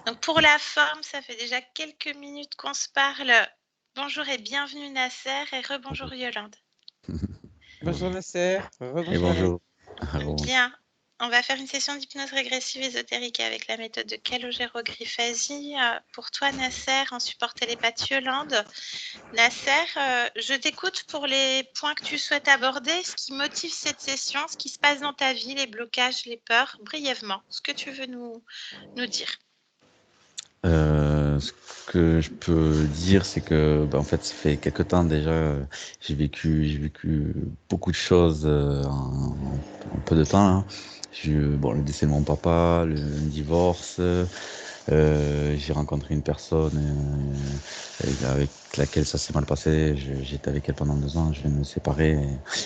Donc pour la forme, ça fait déjà quelques minutes qu'on se parle. Bonjour et bienvenue Nasser et rebonjour Yolande. Bonjour Nasser, Et rebonjour Alex. bonjour. Bonjour. Bien, on va faire une session d'hypnose régressive ésotérique avec la méthode de Calogero-Grifasi. Pour toi Nasser, en support télépathe Yolande. Nasser, je t'écoute pour les points que tu souhaites aborder, ce qui motive cette session, ce qui se passe dans ta vie, les blocages, les peurs, brièvement, ce que tu veux nous dire. Ce que je peux dire, c'est que, en fait, ça fait quelque temps déjà, j'ai vécu beaucoup de choses en peu de temps, là. Le décès de mon papa, le divorce, j'ai rencontré une personne avec laquelle ça s'est mal passé. J'étais avec elle pendant 2 ans, je viens de me séparer.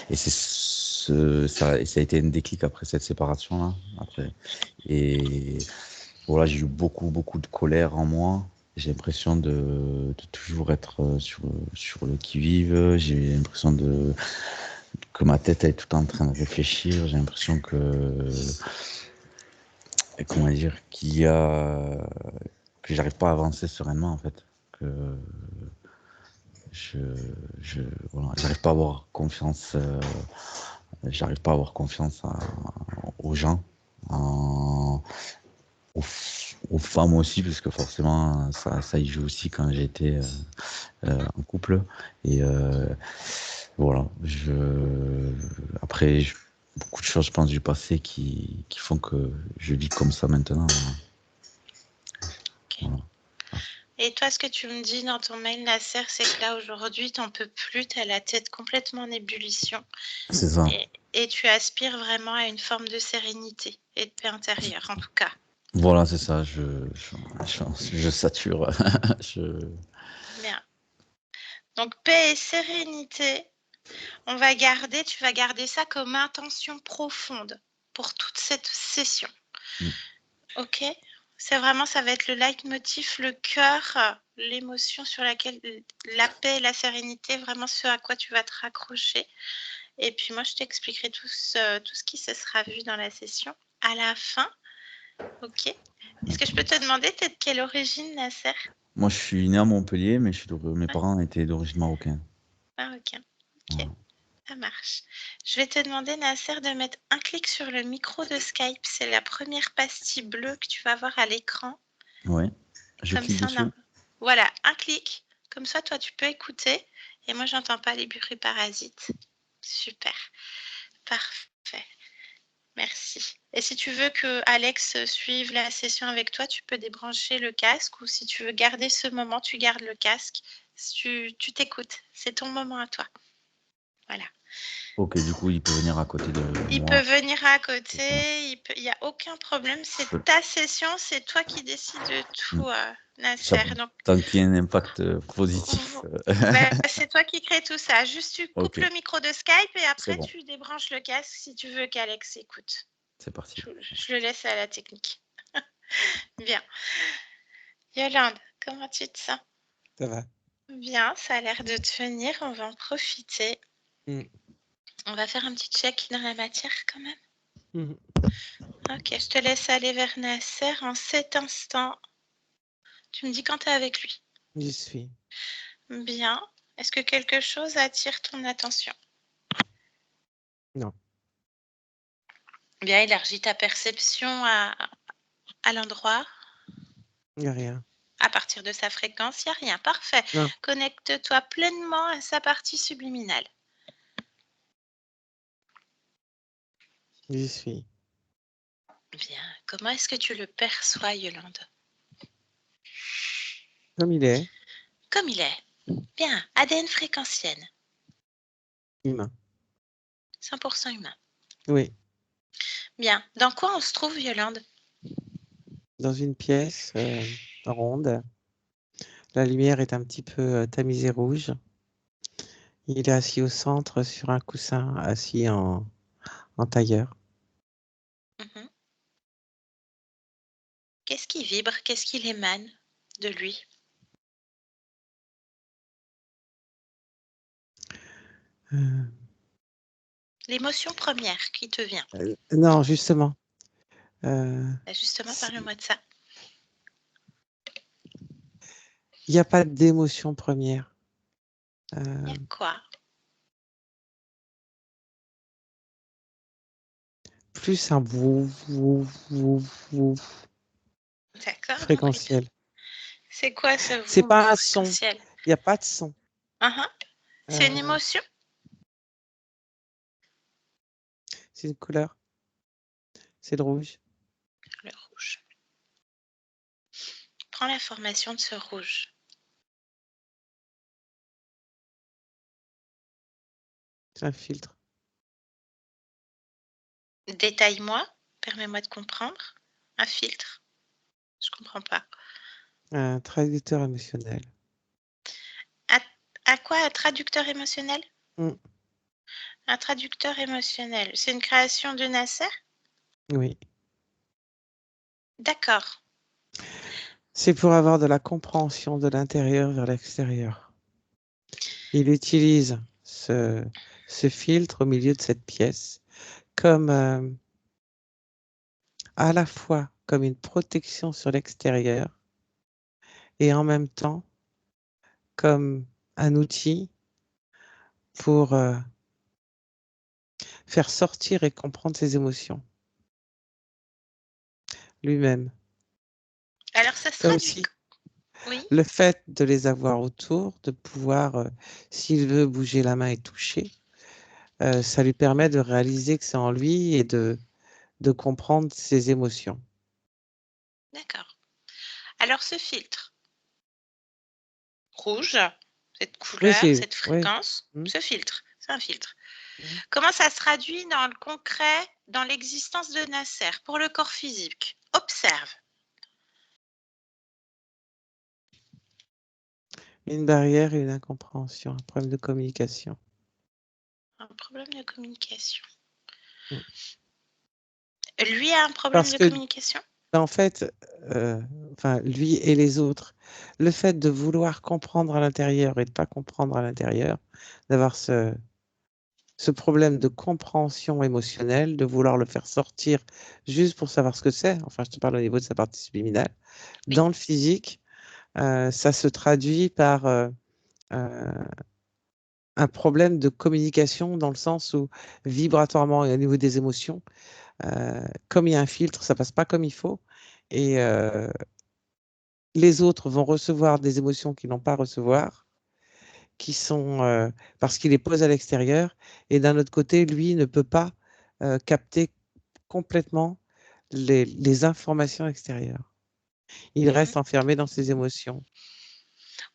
Et ça a été un déclic après cette séparation-là. Et voilà, j'ai eu beaucoup de colère en moi. J'ai l'impression de toujours être sur le qui-vive. J'ai l'impression que ma tête est tout en train de réfléchir. J'ai l'impression comment dire, que j'arrive pas à avancer sereinement, en fait. Que je, voilà, j'arrive pas à avoir confiance aux gens, en- aux femmes aussi, parce que forcément, ça y joue aussi quand j'étais en couple. Et voilà, après, beaucoup de choses, je pense, du passé qui font que je vis comme ça maintenant. Okay. Voilà. Et toi, ce que tu me dis dans ton mail, Nasser, c'est que là, aujourd'hui, t'en peux plus, t'as la tête complètement en ébullition. C'est ça. Et tu aspires vraiment à une forme de sérénité et de paix intérieure, en tout cas. Voilà, c'est ça, je sature. Bien. Donc, paix et sérénité, tu vas garder ça comme intention profonde pour toute cette session. Ok ? C'est vraiment, ça va être le leitmotiv, le cœur, l'émotion sur laquelle la paix et la sérénité, vraiment ce à quoi tu vas te raccrocher. Et puis moi, je t'expliquerai tout ce qui se sera vu dans la session à la fin. Ok. Est-ce que je peux te demander, t'es de quelle origine, Nasser ? Moi, je suis né à Montpellier, mais mes parents étaient d'origine marocaine. Marocain. Ok. Voilà. Ça marche. Je vais te demander, Nasser, de mettre un clic sur le micro de Skype. C'est la première pastille bleue que tu vas voir à l'écran. Ouais. Je Comme clique ça, dessus. voilà, un clic. Comme ça, toi, tu peux écouter. Et moi, j'entends pas les bruits parasites. Super. Parfait. Merci. Et si tu veux que Alex suive la session avec toi, tu peux débrancher le casque, ou si tu veux garder ce moment, tu gardes le casque. Tu t'écoutes. C'est ton moment à toi. Voilà. Ok, du coup, il peut venir à côté de Il moi. peut venir à côté, il n'y a aucun problème. C'est ta session, c'est toi qui décides de tout, Nasser. Donc, Tant qu'il y a un impact positif. c'est toi qui crée tout ça. Juste, tu coupes Ok, le micro de Skype et c'est après, bon. tu débranches le casque si tu veux qu'Alex écoute. C'est parti. Je le laisse à la technique. Bien. Yolande, comment tu te sens ? Ça va. Bien, ça a l'air de te venir. On va en profiter. On va faire un petit check dans la matière quand même. Ok, je te laisse aller vers Nasser en cet instant. Tu me dis quand tu es avec lui. J'y suis. Bien. Est-ce que quelque chose attire ton attention ? Non. Bien, élargis ta perception à l'endroit. Il n'y a rien. À partir de sa fréquence, il n'y a rien. Parfait. Non. Connecte-toi pleinement à sa partie subliminale. J'y suis. Bien. Comment est-ce que tu le perçois, Yolande ? Comme il est. Comme il est. Bien. ADN fréquentiel. Humain. 100% humain. Oui. Bien. Dans quoi on se trouve, Yolande ? Dans une pièce ronde. La lumière est un petit peu tamisée rouge. Il est assis au centre sur un coussin, assis en tailleur. Qu'est-ce qui vibre ? Qu'est-ce qu'il émane de lui ? L'émotion première qui te vient. Non, justement. Justement, parle-moi de ça. Il n'y a pas d'émotion première. Il y a quoi? Plus un wouf, wouf, wouf, wouf, D'accord, le bruit. fréquentiel. C'est quoi ce C'est vous pas un son. fréquentiel? Il n'y a pas de son. C'est une Euh, émotion? c'est une couleur. C'est le rouge. Le rouge. Prends l'information de ce rouge. C'est un filtre. Détaille-moi, permets-moi de comprendre. Un filtre? Je comprends pas. Un traducteur émotionnel. À quoi un traducteur émotionnel? Mm. Un traducteur émotionnel, c'est une création de Nasser? Oui. D'accord. C'est pour avoir de la compréhension de l'intérieur vers l'extérieur. Il utilise ce filtre au milieu de cette pièce comme à la fois comme une protection sur l'extérieur et en même temps comme un outil pour faire sortir et comprendre ses émotions lui-même. Alors ça se Comme traduit. si Oui. le fait de les avoir autour, de pouvoir, s'il veut bouger la main et toucher, ça lui permet de réaliser que c'est en lui et de comprendre ses émotions. D'accord. Alors ce filtre rouge, cette Oui, couleur, c'est cette oui. fréquence, Mmh. ce filtre, c'est un filtre. Mmh. Comment ça se traduit dans le concret, dans l'existence de Nasser, pour le corps physique? Observe. Une barrière et une incompréhension, un problème de communication. Un problème de communication. Mmh. Lui a un problème Parce de que, communication? en fait, enfin, lui et les autres, le fait de vouloir comprendre à l'intérieur et de pas comprendre à l'intérieur, d'avoir ce problème de compréhension émotionnelle, de vouloir le faire sortir juste pour savoir ce que c'est, enfin, je te parle au niveau de sa partie subliminale. Oui. Dans le physique, ça se traduit par, un problème de communication dans le sens où vibratoirement et au niveau des émotions, comme il y a un filtre, ça passe pas comme il faut et les autres vont recevoir des émotions qu'ils n'ont pas à recevoir, qui sont, parce qu'il les pose à l'extérieur et d'un autre côté, lui ne peut pas, capter complètement les informations extérieures. Il Mmh. reste enfermé dans ses émotions.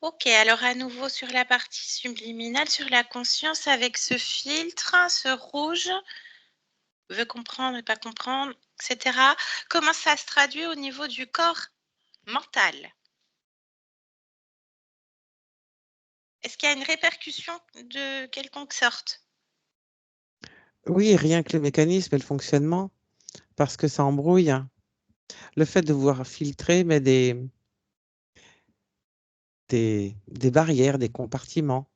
OK, alors à nouveau sur la partie subliminale, sur la conscience avec ce filtre, ce rouge, veut comprendre et pas comprendre, et cetera. Comment ça se traduit au niveau du corps mental? Est-ce qu'il y a une répercussion de quelconque sorte? Oui, rien que le mécanisme et le fonctionnement, parce que ça embrouille, hein. Le fait de vouloir filtrer met des barrières, des compartiments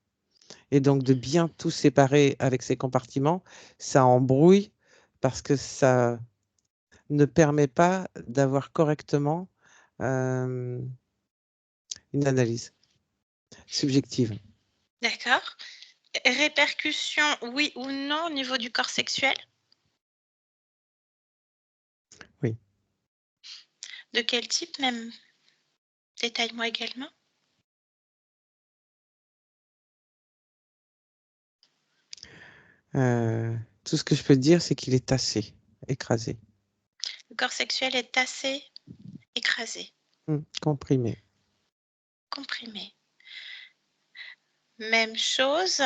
et donc de bien tout séparer avec ces compartiments, ça embrouille parce que ça ne permet pas d'avoir correctement, une analyse subjective. D'accord. Répercussion, oui ou non, au niveau du corps sexuel? Oui. De quel type même? Détaille-moi également. Tout ce que je peux te dire, c'est qu'il est tassé, écrasé, Le corps sexuel est tassé, écrasé, comprimé. comprimé. Même chose,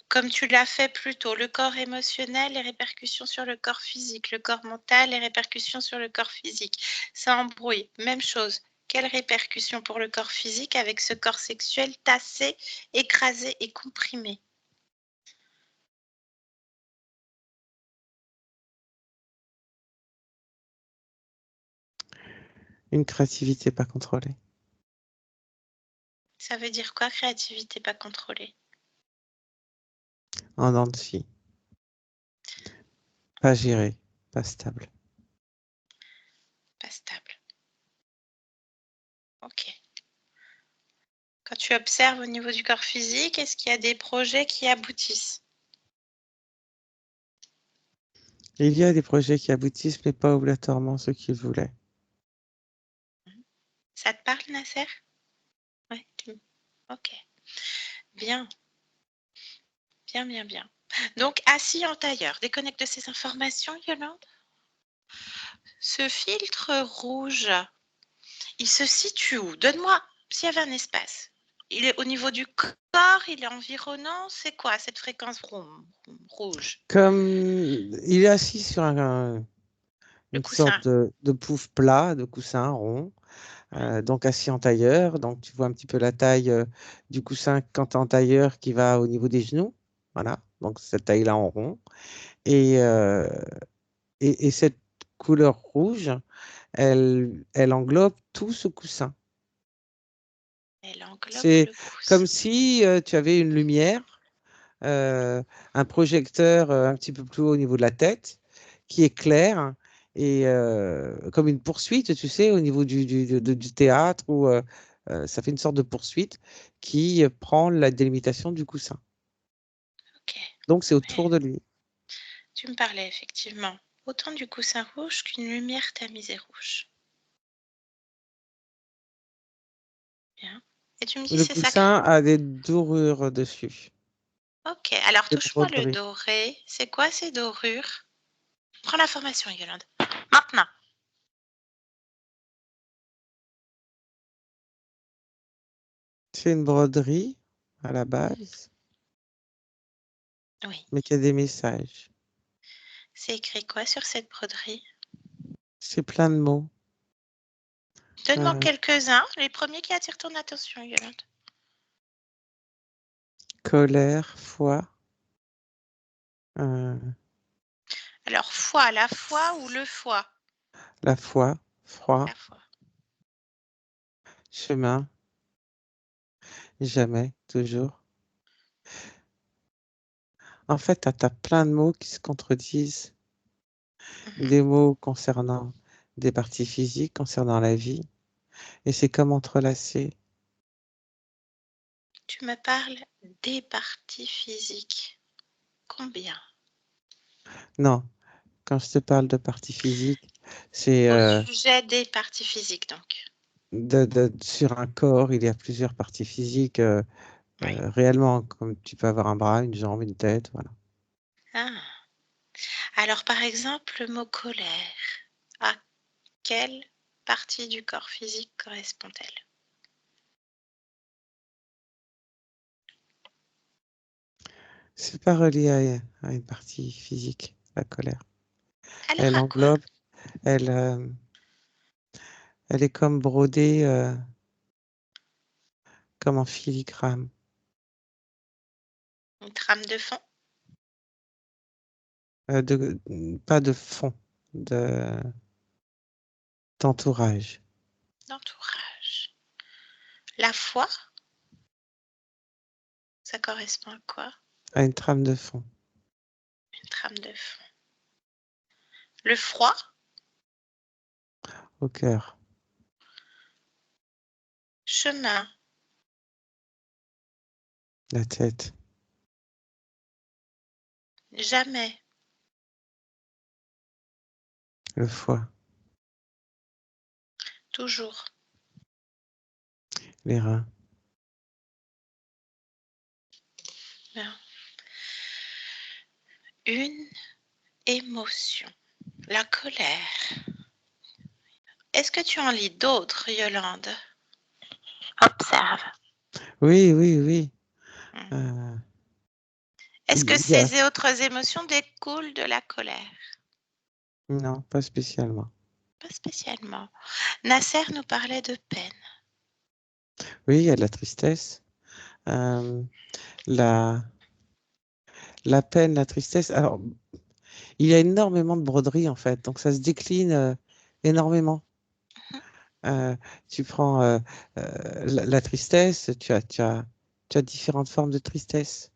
comme tu l'as fait plus tôt, le corps émotionnel, les répercussions sur le corps physique, le corps mental, les répercussions sur le corps physique. Ça embrouille. Même chose. Quelles répercussions pour le corps physique avec ce corps sexuel tassé, écrasé et comprimé? Une créativité pas contrôlée, Ça veut dire quoi, créativité pas contrôlée? en dents de scie, pas gérée, pas stable. Pas stable. OK. Quand tu observes au niveau du corps physique, est-ce qu'il y a des projets qui aboutissent? Il y a des projets qui aboutissent, mais pas obligatoirement ceux qu'ils voulaient. Ça te parle, Nasser? Oui. Ok. Bien. Bien, bien, bien. Donc, assis en tailleur. Déconnecte de ces informations, Yolande. Ce filtre rouge, il se situe où? Donne-moi, s'il y avait un espace. Il est au niveau du corps, il est environnant. C'est quoi cette fréquence rouge? Comme il est assis sur Le une coussin. sorte de pouf plat, de coussin rond, donc assis en tailleur. Donc tu vois un petit peu la taille du coussin quand tu es en tailleur qui va au niveau des genoux. Voilà, donc cette taille-là en rond. Et, euh, et cette couleur rouge, elle englobe tout ce coussin. Elle englobe C'est le coussin. comme si tu avais une lumière, un projecteur un petit peu plus haut au niveau de la tête, qui éclaire, et comme une poursuite, tu sais, au niveau du théâtre, où ça fait une sorte de poursuite qui prend la délimitation du coussin. Ok. Donc c'est Mais autour de lui. tu me parlais effectivement autant du coussin rouge qu'une lumière tamisée rouge. Bien. Et tu me dis Le c'est sacré. coussin a des dorures dessus, Ok. Alors des touche-moi le broderies. doré. C'est quoi ces dorures? Prends l'information, Yolande. Maintenant. C'est une broderie à la base, Oui. mais qui a des messages. C'est écrit quoi sur cette broderie? C'est plein de mots. Donne-moi Euh, quelques-uns, les premiers qui attirent ton attention, Yolande. colère, foi, euh, Alors, foi, la foi ou le foie? la foi, froid, La foi. chemin, jamais, toujours. En fait, tu as plein de mots qui se contredisent. Mhm. Des mots concernant des parties physiques, concernant la vie. Et c'est comme entrelacé. Tu me parles des parties physiques. Combien? Non, quand je te parle de parties physiques, c'est Au sujet des parties physiques, donc. sur un corps, il y a plusieurs parties physiques Oui. réellement, comme tu peux avoir un bras, une jambe, une tête, voilà. Ah. Alors, par exemple, le mot colère. À quelle partie du corps physique correspond-elle? C'est pas relié à une partie physique, la colère. Alors, Elle à quoi? englobe, elle, euh, elle est comme brodée, comme en filigrane. Une trame de fond? Pas de fond, d'entourage. D'entourage. La foi, ça correspond à quoi? À une trame de fond. Une trame de fond. Le froid, Au cœur. chemin, La tête. jamais, Le foie. toujours. Les reins. Bien. Une émotion, la colère. Est-ce que tu en lis d'autres, Yolande? Observe. Oui, oui, oui. Hmm. Euh, Est-ce que il y a... ces autres émotions découlent de la colère? Non, pas spécialement. Pas spécialement. Nasser nous parlait de peine. Oui, il y a de la tristesse. Euh, la... la peine, la tristesse. Alors, il y a énormément de broderies, en fait. Donc, ça se décline énormément. Mhm, Euh, tu prends la tristesse, tu as différentes formes de tristesse.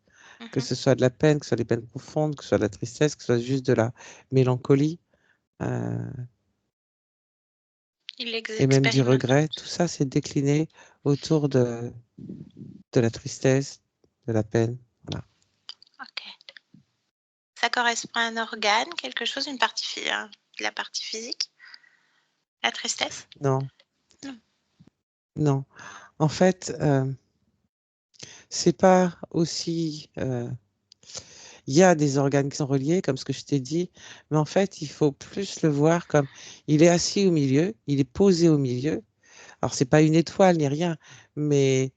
Que mhm. ce soit de la peine, que ce soit des peines profondes, que ce soit de la tristesse, que ce soit juste de la mélancolie, euh, Il et même du expérimente. regret. Tout ça, c'est décliné autour de la tristesse, de la peine. Voilà. Ok. Ça correspond à un organe, quelque chose, une partie, de la partie physique? La tristesse? Non, Non. non. En fait, c'est pas aussi. Il y a des organes qui sont reliés, comme ce que je t'ai dit, mais en fait, il faut plus le voir comme il est assis au milieu, il est posé au milieu. Alors, c'est pas une étoile ni rien, mais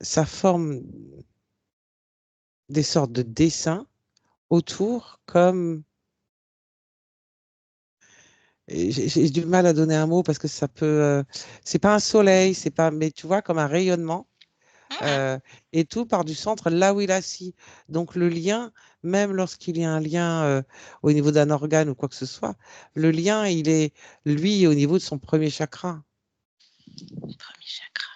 ça forme des sortes de dessins autour, comme et j'ai du mal à donner un mot parce que ça peut. C'est pas un soleil, c'est pas, mais tu vois, comme un rayonnement. Mhm. euh, et tout part du centre là où il est assis. Donc le lien, même lorsqu'il y a un lien au niveau d'un organe ou quoi que ce soit, le lien, il est, lui, au niveau de son premier chakra. Premier chakra.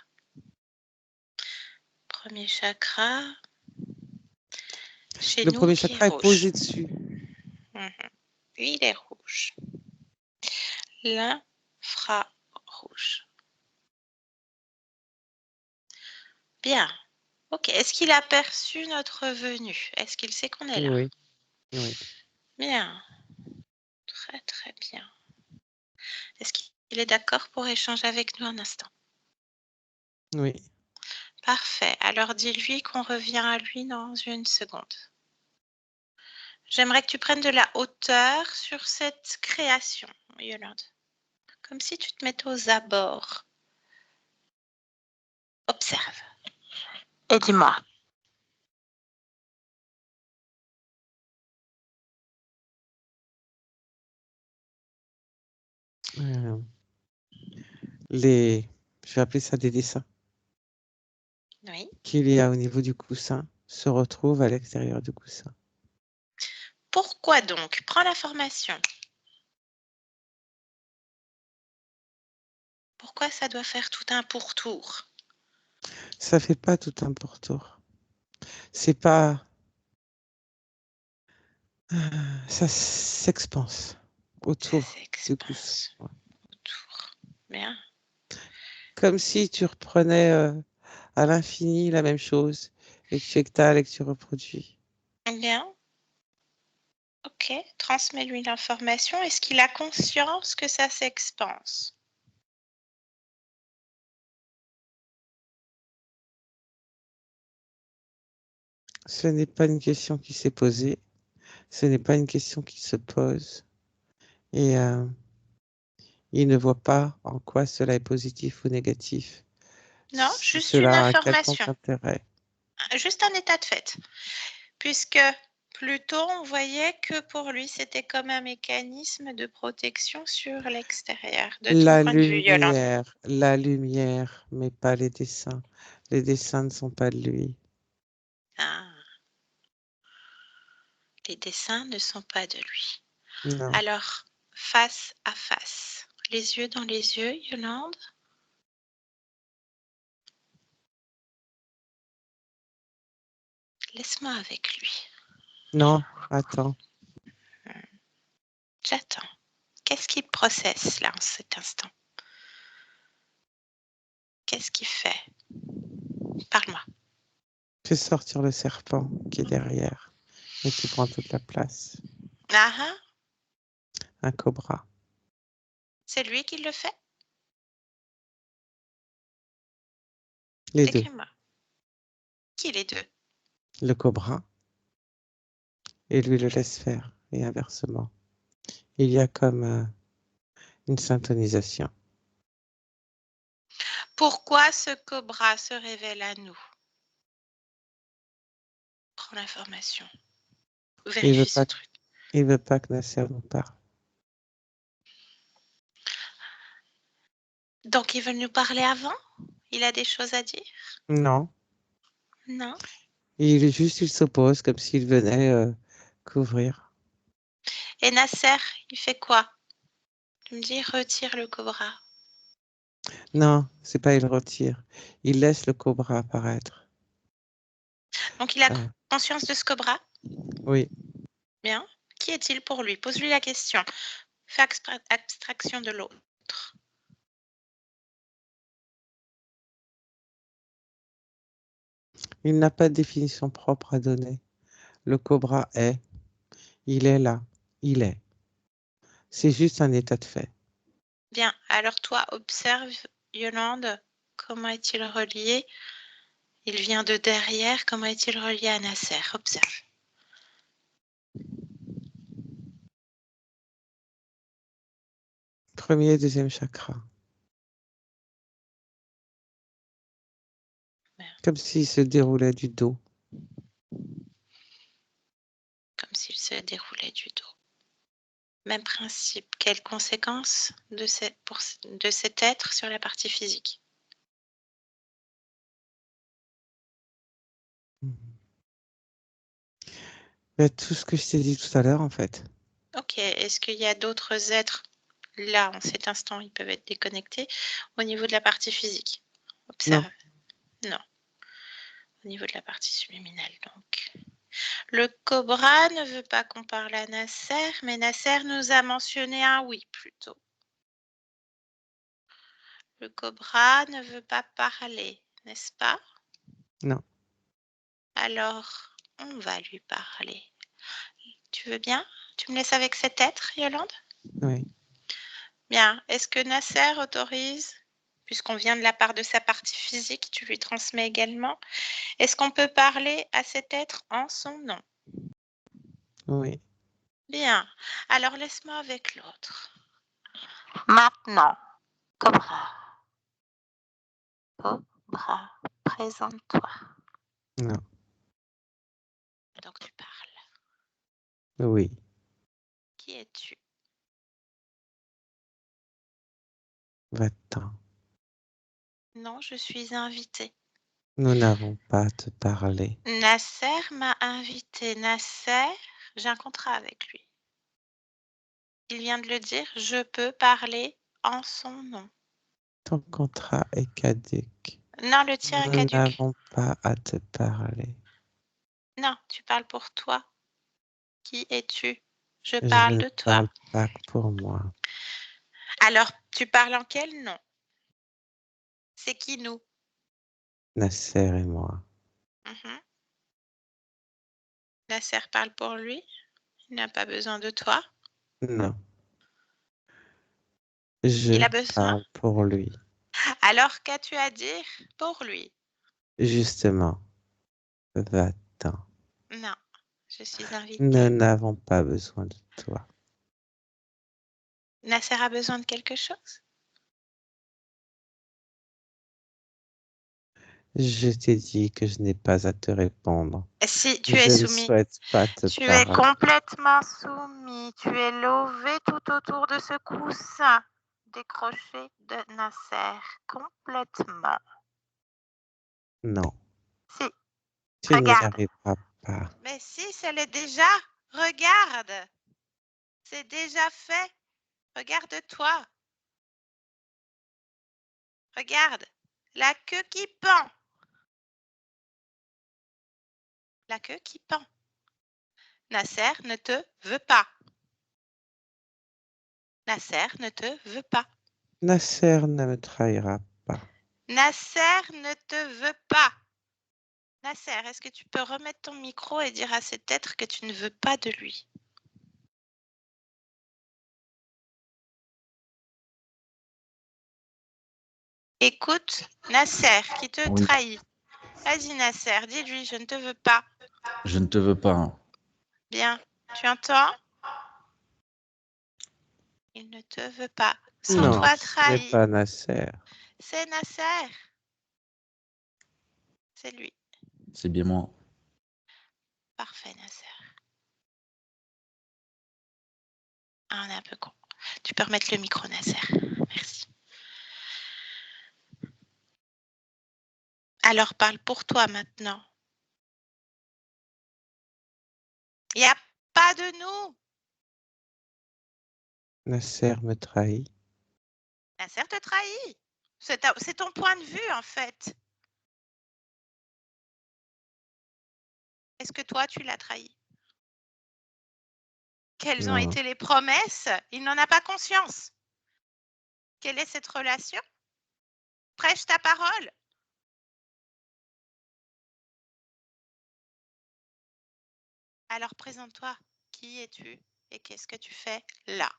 Premier chakra. Chez Le nous, premier qui est chakra est rouge. posé dessus. Mhm. Lui, il est rouge. L'infrarouge. Bien. Ok. Est-ce qu'il a perçu notre venue? Est-ce qu'il sait qu'on est là? Oui, oui, Bien. Très, très bien. Est-ce qu'il est d'accord pour échanger avec nous un instant? oui. Parfait. Alors dis-lui qu'on revient à lui dans une seconde. J'aimerais que tu prennes de la hauteur sur cette création, Yolande. Comme si tu te mettais aux abords. Observe. Et dis-moi. Euh, les, je vais appeler ça des dessins Oui. qu'il y a au niveau du coussin se retrouvent à l'extérieur du coussin. Pourquoi donc? Prends l'information. Pourquoi ça doit faire tout un pourtour? Ça fait pas tout un pourtour. C'est pas, ça s'expanse Ça autour du coussin. s'expanse autour. Bien. Comme si tu reprenais à l'infini la même chose et que tu étales et que tu reproduis. Bien. Ok. Transmets-lui l'information. Est-ce qu'il a conscience que ça s'expanse? Ce n'est pas une question qui s'est posée, ce n'est pas une question qui se pose et il ne voit pas en quoi cela est positif ou négatif, Non, si juste une cela a un quelconque information. intérêt. Juste un état de fait. Puisque plus tôt, on voyait que pour lui, c'était comme un mécanisme de protection sur l'extérieur. De ton point de vue, Yolande. La lumière, mais pas les dessins. Les dessins ne sont pas de lui. Ah, les dessins ne sont pas de lui. Non, Alors, face à face, les yeux dans les yeux, Yolande. Laisse-moi avec lui. non, attends. J'attends. Qu'est-ce qu'il processe là en cet instant? Qu'est-ce qu'il fait? Parle-moi. Fais sortir le serpent qui est derrière et qui prend toute la place. Ah ah, Un cobra. c'est lui qui le fait? Les deux. Décris-moi. Qui les deux? Le cobra et lui le laisse faire et inversement. Il y a comme une syntonisation. Pourquoi ce cobra se révèle à nous? Prends l'information. Il veut Vérifie ce pas, truc. il veut pas que Nasser nous parle. Donc, ils veulent nous parler avant? Il a des choses à dire? Non, Non. il s'oppose comme s'il venait couvrir. Et Nasser, il fait quoi? Tu me dis, retire le cobra. Non, c'est pas il retire. Il laisse le cobra apparaître. Donc, il a Ah, conscience de ce cobra? oui, Bien. Qui est-il pour lui? Pose-lui la question. Fais abstraction de l'autre. Il n'a pas de définition propre à donner. Le cobra est. Il est là. Il est. C'est juste un état de fait. Bien, alors toi, observe, Yolande, comment est-il relié? Il vient de derrière, comment est-il relié à Nasser? Observe. Premier et deuxième chakra. Merde. Comme s'il se déroulait du dos. Comme s'il se déroulait du dos. Même principe. Quelles conséquences de cet être sur la partie physique? Mais tout ce que je t'ai dit tout à l'heure, en fait. Ok, est-ce qu'il y a d'autres êtres, là, en cet instant, ils peuvent être déconnectés, au niveau de la partie physique? Observe. Non. Au niveau de la partie subliminale, donc. Le cobra ne veut pas qu'on parle à Nasser, mais Nasser nous a mentionné un oui, plutôt. Le cobra ne veut pas parler, n'est-ce pas? Non. Alors, on va lui parler. Tu veux bien? Tu me laisses avec cet être, Yolande? Oui. Bien. Est-ce que Nasser autorise, puisqu'on vient de la part de sa partie physique, tu lui transmets également, est-ce qu'on peut parler à cet être en son nom? Oui. Bien. Alors, laisse-moi avec l'autre. Maintenant, cobra. Cobra, présente-toi. Non. Donc, tu parles. Oui. Qui es-tu? Va-t'en. Non, je suis invitée. Nous n'avons pas à te parler. Nasser m'a invité. Nasser, j'ai un contrat avec lui. Il vient de le dire, je peux parler en son nom. Ton contrat est caduc. Non, le tien est Nous caduc. n'avons pas à te parler. Non, tu parles pour toi. Qui es-tu? Je Je parle ne de toi. parle pas que pour moi. Alors, tu parles en quel nom? C'est qui nous? Nasser et moi. Mhm. Nasser parle pour lui. Il n'a pas besoin de toi. Non. Il Je a besoin. parle pour lui. Alors, qu'as-tu à dire pour lui? Justement. Va-t'en. Non, je suis invitée. Nous n'avons pas besoin de toi. Nasser a besoin de quelque chose? Je t'ai dit que je n'ai pas à te répondre. Si tu es Je ne soumis, souhaite pas te tu es parler. complètement soumis. Tu es lové tout autour de ce coussin décroché de Nasser. Complètement. Non. Si, Tu n'y regarde. arriveras pas. Mais si, ça l'est déjà. Regarde. C'est déjà fait. Regarde-toi. Regarde. La queue qui pend. La queue qui pend. Nasser ne te veut pas. Nasser ne te veut pas. Nasser ne me trahira pas. Nasser ne te veut pas. Nasser, est-ce que tu peux remettre ton micro et dire à cet être que tu ne veux pas de lui? Écoute, Nasser qui te Oui. trahit. Vas-y Nasser, dis-lui, je ne te veux pas. Je ne te veux pas. Bien, tu entends? Il ne te veut pas. Non, Sens-toi ce n'est trahi. pas Nasser. C'est Nasser. C'est lui. C'est bien moi. Parfait, Nasser. Ah, on est un peu con. Tu peux remettre le micro, Nasser. Merci. Alors, parle pour toi maintenant. Il n'y a pas de nous. Nasser me trahit. Nasser te trahit. C'est ton point de vue, en fait. Est-ce que toi, tu l'as trahi? Quelles ont Non. été les promesses? Il n'en a pas conscience. Quelle est cette relation? Prêche ta parole. Alors présente-toi. Qui es-tu et qu'est-ce que tu fais là?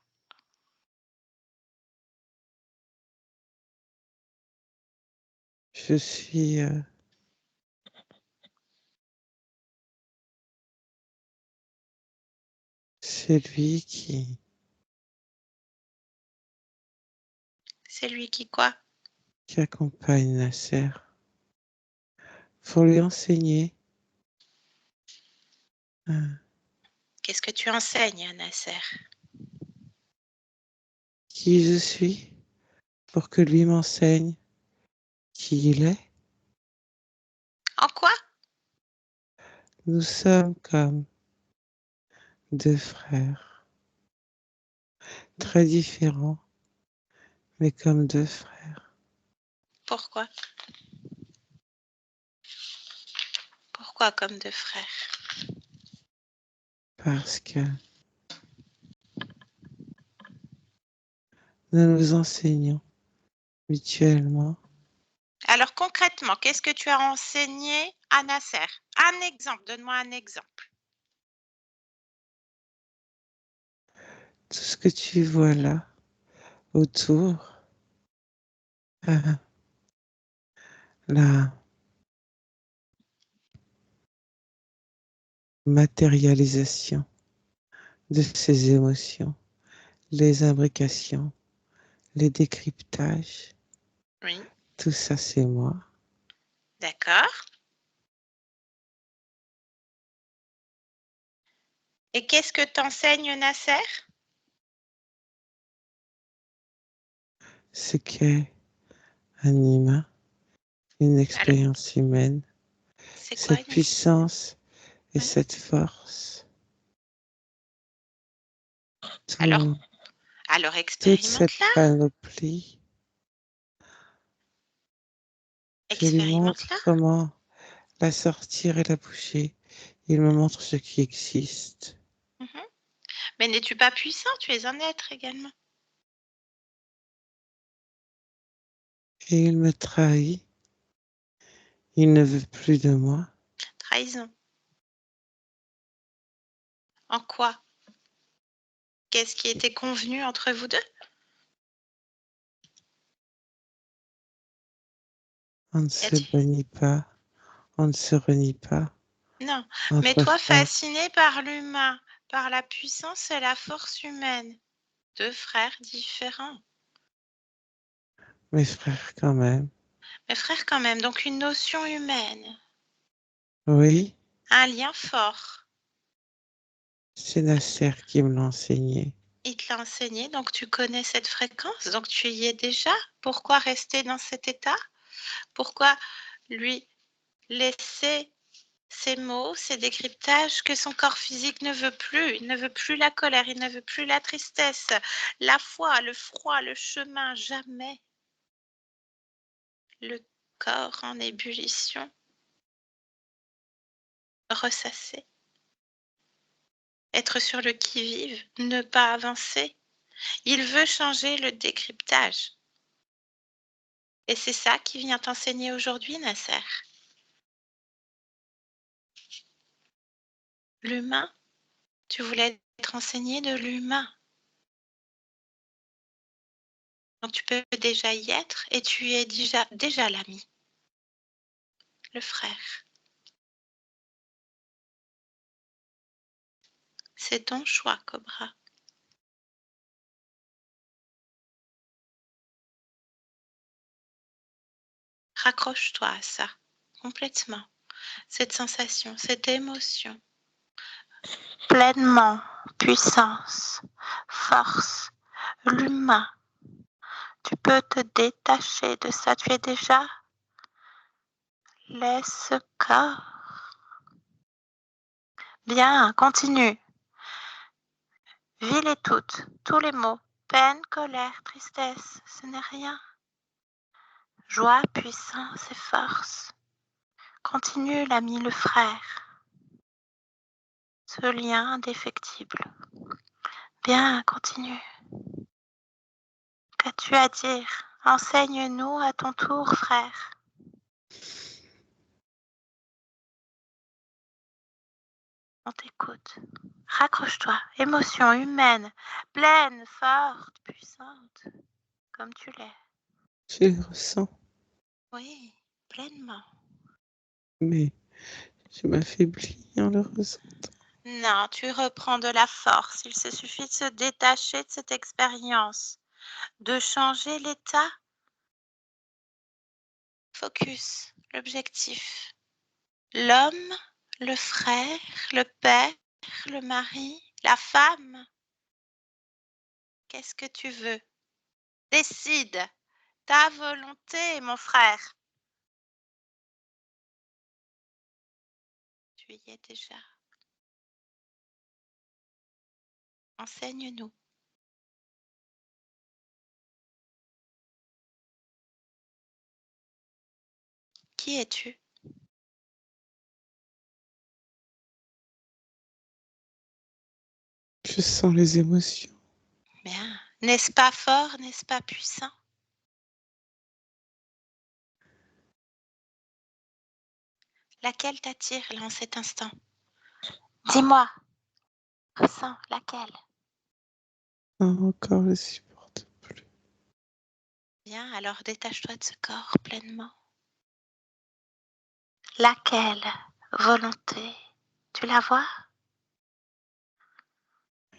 Je suis celui qui C'est lui qui quoi? accompagne Nasser pour lui enseigner Qu'est-ce que tu enseignes à Nasser? qui je suis pour que lui m'enseigne qui il est. En quoi? Nous sommes comme deux frères, très différents, mais comme deux frères. Pourquoi? Pourquoi comme deux frères? Parce que nous nous enseignons mutuellement. Alors concrètement, qu'est-ce que tu as enseigné à Nasser? Un exemple, donne-moi un exemple. Tout ce que tu vois là, autour, la matérialisation de ces émotions, les imbrications, les décryptages, Oui, tout ça c'est moi. d'accord. Et qu'est-ce que t'enseigne Nasser? Ce qu'est un humain, une Alors, expérience humaine, c'est quoi cette puissance et Oui. cette force, Alors, tout, alors toute cette expérimente-la. panoplie. Je lui montre Expérimente-la. comment la sortir et la bouger. Il me montre ce qui existe. Mhm. Mais n'es-tu pas puissant? Tu es un être également. Et il me trahit. Il ne veut plus de moi. Trahison. En quoi? Qu'est-ce qui était convenu entre vous deux? On ne se bannit pas. On ne se renie pas. Non, mais Entre toi, frères. fasciné par l'humain, par la puissance et la force humaine. Deux frères différents. Mes frères quand même. Mais frères quand même, donc une notion humaine. Oui, Un lien fort. c'est Nasser qui me l'a enseigné. Il te l'a enseigné, donc tu connais cette fréquence, donc tu y es déjà. Pourquoi rester dans cet état? Pourquoi lui laisser ces mots, ces décryptages que son corps physique ne veut plus? Il ne veut plus la colère, il ne veut plus la tristesse, la foi, le froid, le chemin, jamais. Le corps en ébullition, ressasser, être sur le qui-vive, ne pas avancer. Il veut changer le décryptage. Et c'est ça qui vient t'enseigner aujourd'hui, Nasser. L'humain, tu voulais être enseigné de l'humain. Donc tu peux déjà y être et tu es déjà l'ami, le frère. C'est ton choix, Cobra. Raccroche-toi à ça, complètement. Cette sensation, cette émotion. Pleinement, puissance, force, l'humain. Tu peux te détacher de ça, tu es déjà. Laisse corps. Bien, continue. Vis-les toutes, tous les mots. Peine, colère, tristesse, ce n'est rien. Joie, puissance et force. Continue, l'ami, le frère. Ce lien indéfectible. Bien, continue. Qu'as-tu à dire? Enseigne-nous à ton tour, frère. On t'écoute. Raccroche-toi. Émotion humaine, pleine, forte, puissante, comme tu l'es. Je le ressens, Oui, pleinement. mais je m'affaiblis en le ressentant. Non, tu reprends de la force. Il se suffit de se détacher de cette expérience, de changer l'état. Focus, l'objectif. L'homme, le frère, le père, le mari, la femme. Qu'est-ce que tu veux? Décide. Ta volonté, mon frère. Tu y es déjà. Enseigne-nous. Qui es-tu? Je sens les émotions. Bien. N'est-ce pas fort, n'est-ce pas puissant? Laquelle t'attire là en cet instant? Dis-moi. Ressens laquelle? Non, encore, je supporte plus. Bien, alors détache-toi de ce corps pleinement. Laquelle volonté? Tu la vois?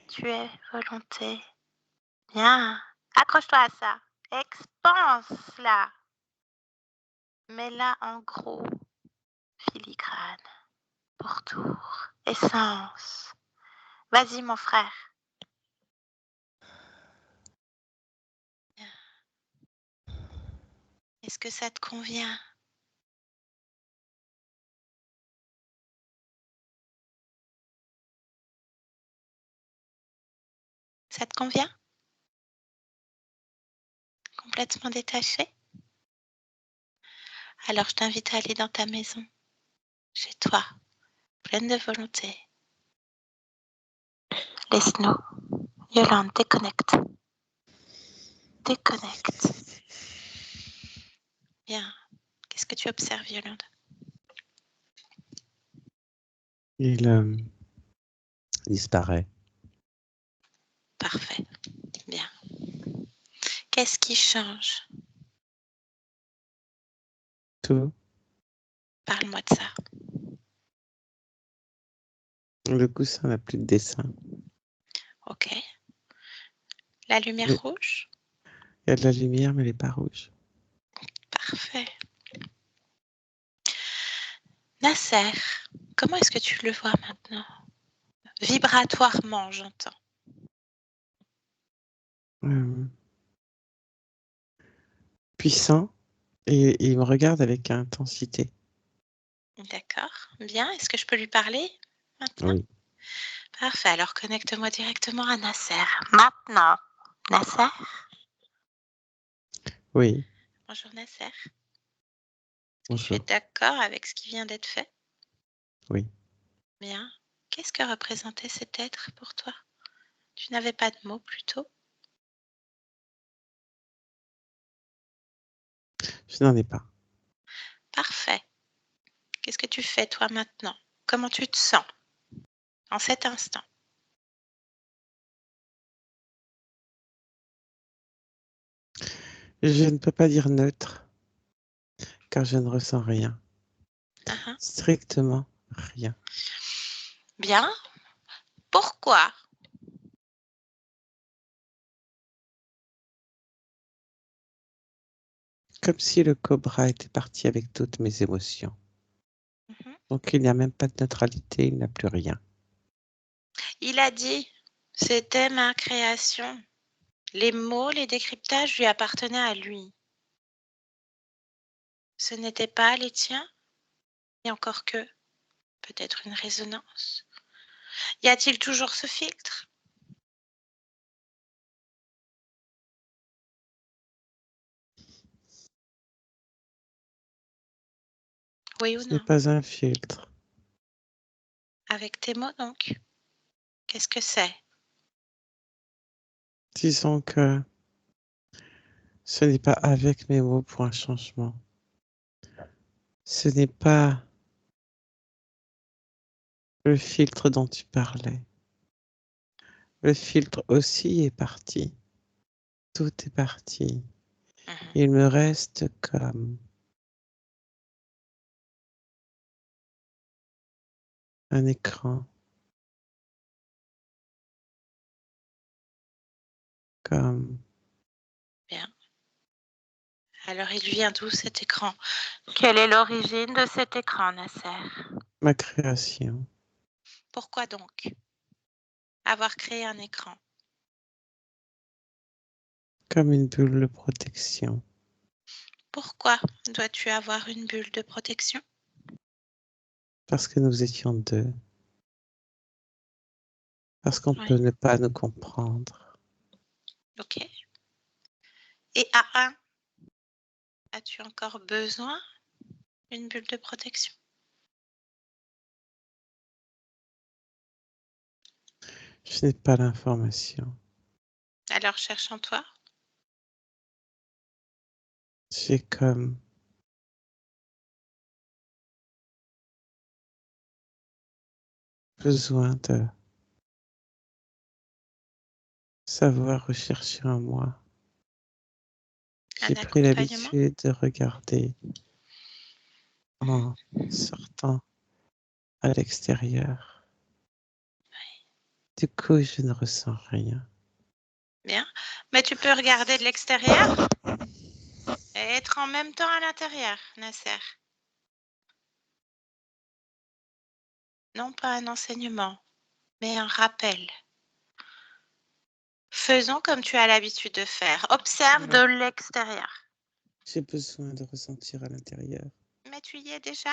Tu es volonté. Bien. Accroche-toi à ça. Expanse-la. Mets-la en gros. Filigrane. Pourtour. Essence. Vas-y, mon frère. Bien. Est-ce que ça te convient? Ça te convient? Complètement détaché? Alors je t'invite à aller dans ta maison, chez toi, pleine de volonté. Laisse-nous. Yolande, déconnecte. Déconnecte. Bien. Qu'est-ce que tu observes, Yolande? Il disparaît. Parfait. Bien. Qu'est-ce qui change? Tout. Parle-moi de ça. Le coussin n'a plus de dessin. Ok. La lumière Mais rouge? il y a de la lumière, mais elle n'est pas rouge. Parfait. Nasser, comment est-ce que tu le vois maintenant? Vibratoirement, j'entends. Puissant, et il me regarde avec intensité. D'accord. Bien. Est-ce que je peux lui parler maintenant? Oui. Parfait. Alors connecte-moi directement à Nasser. Maintenant. Nasser? Oui. Bonjour Nasser. Bonjour. Tu es d'accord avec ce qui vient d'être fait? Oui. Bien. Qu'est-ce que représentait cet être pour toi? Tu n'avais pas de mots plus tôt? Je n'en ai pas. Parfait. Qu'est-ce que tu fais toi maintenant? Comment tu te sens en cet instant? Je ne peux pas dire neutre, car je ne ressens rien. Uh-huh. Strictement rien. Bien. Pourquoi? Comme si le cobra était parti avec toutes mes émotions. Mhm. Donc il n'y a même pas de neutralité, il n'y a plus rien. Il a dit, c'était ma création. Les mots, les décryptages lui appartenaient à lui. Ce n'était pas les tiens, et encore que, peut-être une résonance. Y a-t-il toujours ce filtre? Oui ou Ce n'est non? pas un filtre. Avec tes mots donc? Qu'est-ce que c'est? Disons que ce n'est pas avec mes mots pour un changement. Ce n'est pas Le filtre dont tu parlais. Le filtre aussi est parti. Tout est parti. Mhm. Il me reste comme un écran. Comme Bien. Alors, il vient d'où cet écran? Quelle est l'origine de cet écran, Nasser? ma création. Pourquoi donc avoir créé un écran? Comme une bulle de protection. Pourquoi dois-tu avoir une bulle de protection? Parce que nous étions deux. Parce qu'on Oui. peut ne pas nous comprendre. Ok. Et à un, as-tu encore besoin d'une bulle de protection? Je n'ai pas l'information. Alors cherche en toi. J'ai comme besoin de savoir rechercher en moi. J'ai Un pris accompagnement. l'habitude de regarder en sortant à l'extérieur. Du coup, je ne ressens rien. Bien. Mais tu peux regarder de l'extérieur et être en même temps à l'intérieur, Nasser. Non pas un enseignement, mais un rappel. Faisons comme tu as l'habitude de faire. Observe de l'extérieur. J'ai besoin de ressentir à l'intérieur. Mais tu y es déjà.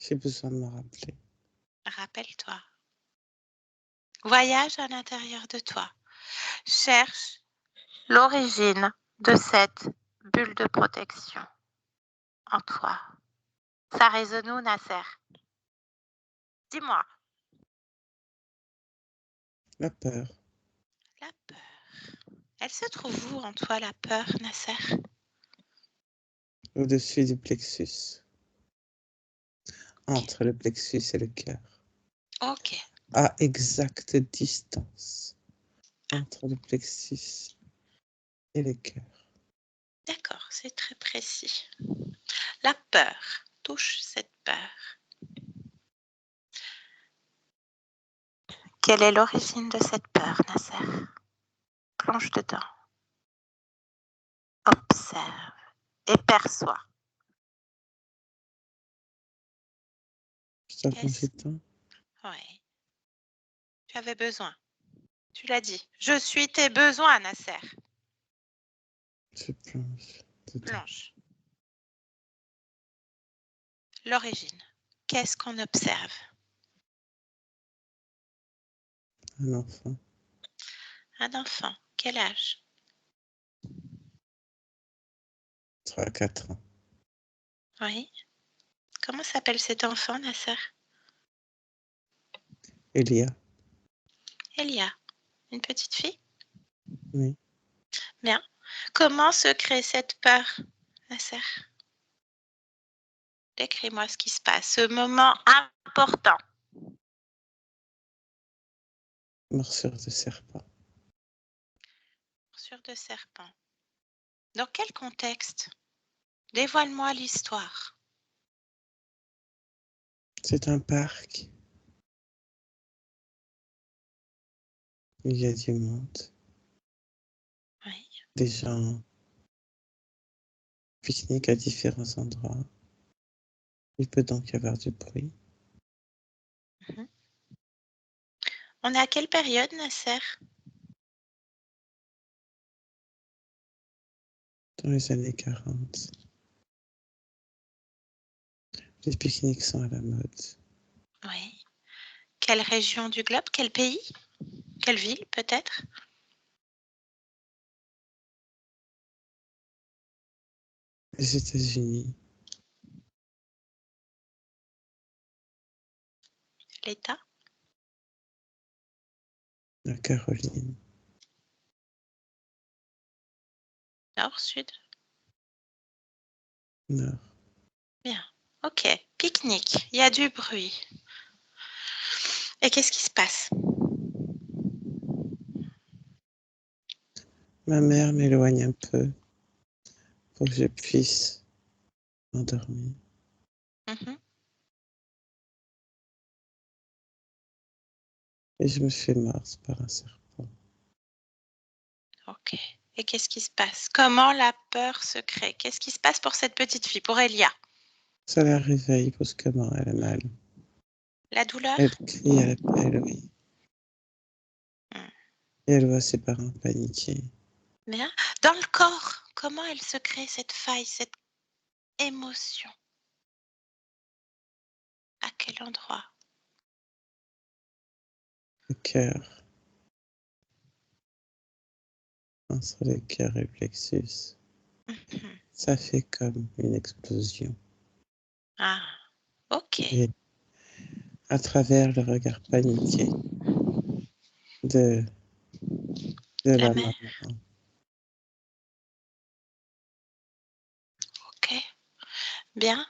J'ai besoin de me rappeler. Rappelle-toi. Voyage à l'intérieur de toi. Cherche l'origine de cette bulle de protection en toi. Ça résonne où, Nasser? Dis-moi. La peur. La peur. Elle se trouve où en toi, la peur, Nasser? Au-dessus du plexus. Entre le plexus et le cœur. Ok. À exacte distance. Entre le plexus et le cœur. D'accord, c'est très précis. La peur. Touche cette peur. Quelle est l'origine de cette peur, Nasser? Plonge dedans. Observe et perçois. Je dois plonger dedans. Oui. Tu avais besoin. Tu l'as dit. Je suis tes besoins, Nasser. Je plonge dedans. Plonge. L'origine. Qu'est-ce qu'on observe? Un enfant. Un enfant. Quel âge? 3 à 4 ans. Oui. Comment s'appelle cet enfant, Nasser? Elia. Elia. Une petite fille? Oui. Bien. Comment se crée cette peur, Nasser? Décris-moi ce qui se passe. Ce moment important. Morsure de serpent. Morsure de serpent. Dans quel contexte? Dévoile-moi l'histoire. C'est un parc. Il y a du monde. Oui. Des gens pique-niquent à différents endroits. Il peut donc y avoir du bruit. Mhm. On est à quelle période, Nasser? Dans les années 40. Les pique-niques sont à la mode. Oui. Quelle région du globe? Quel pays? Quelle ville, peut-être? Les États-Unis. L'État? La Caroline. Nord, sud? Nord. Bien. Ok, pique-nique, il y a du bruit. Et qu'est-ce qui se passe? Ma mère m'éloigne un peu pour que je puisse m'endormir. Mhm. Et je me fais mordre par un serpent. Ok. Et qu'est-ce qui se passe? Comment la peur se crée? Qu'est-ce qui se passe pour cette petite fille, pour Elia? Ça la réveille brusquement, elle a mal. La douleur? Elle crie, oui. Hmm. Et elle voit ses parents paniquer. Bien. Dans le corps, comment elle se crée cette faille, cette émotion? À quel endroit? Le cœur, entre le cœur et le plexus. Mhm. Ça fait comme une explosion. Ah, ok. Et à travers le regard paniqué de La la mère, maman. ok. Bien.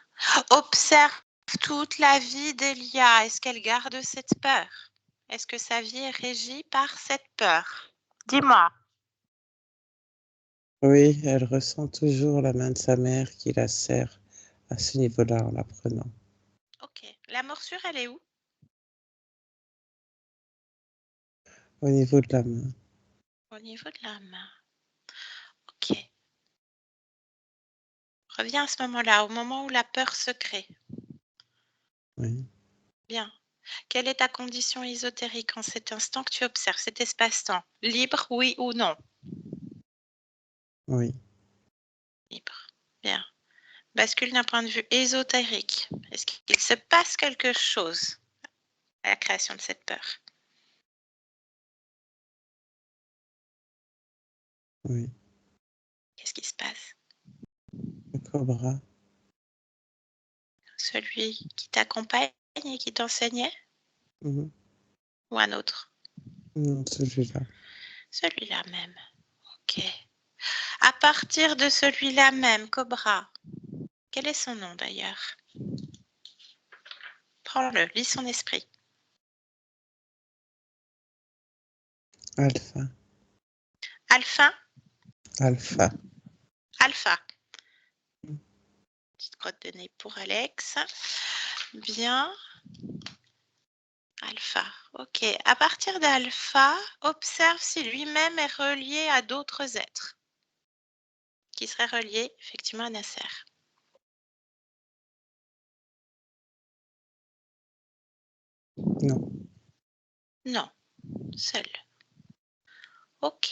Observe toute la vie d'Elia. Est-ce qu'elle garde cette peur? Est-ce que sa vie est régie par cette peur? Dis-moi. Oui, elle ressent toujours la main de sa mère qui la serre à ce niveau-là en la prenant. Ok. La morsure, elle est où? Au niveau de la main. Au niveau de la main. Ok. Reviens à ce moment-là, au moment où la peur se crée. Oui, Bien. Quelle est ta condition ésotérique en cet instant que tu observes, cet espace-temps? Libre, oui ou non? oui. Libre. Bien. Bascule d'un point de vue ésotérique. Est-ce qu'il se passe quelque chose à la création de cette peur? Oui. Qu'est-ce qui se passe? Le cobra. Celui qui t'accompagne et qui t'enseignait Mhm. ou un autre? Non, celui-là. Celui-là même. Ok. À partir de celui-là même, Cobra, quel est son nom d'ailleurs? Prends-le, lis son esprit. Alpha. Alpha? Alpha. Alpha. Petite crotte de nez pour Alex. Bien. Alpha. Ok. À partir d'Alpha, observe si lui-même est relié à d'autres êtres qui seraient reliés effectivement à Nasser. Non. Non, seul. Ok.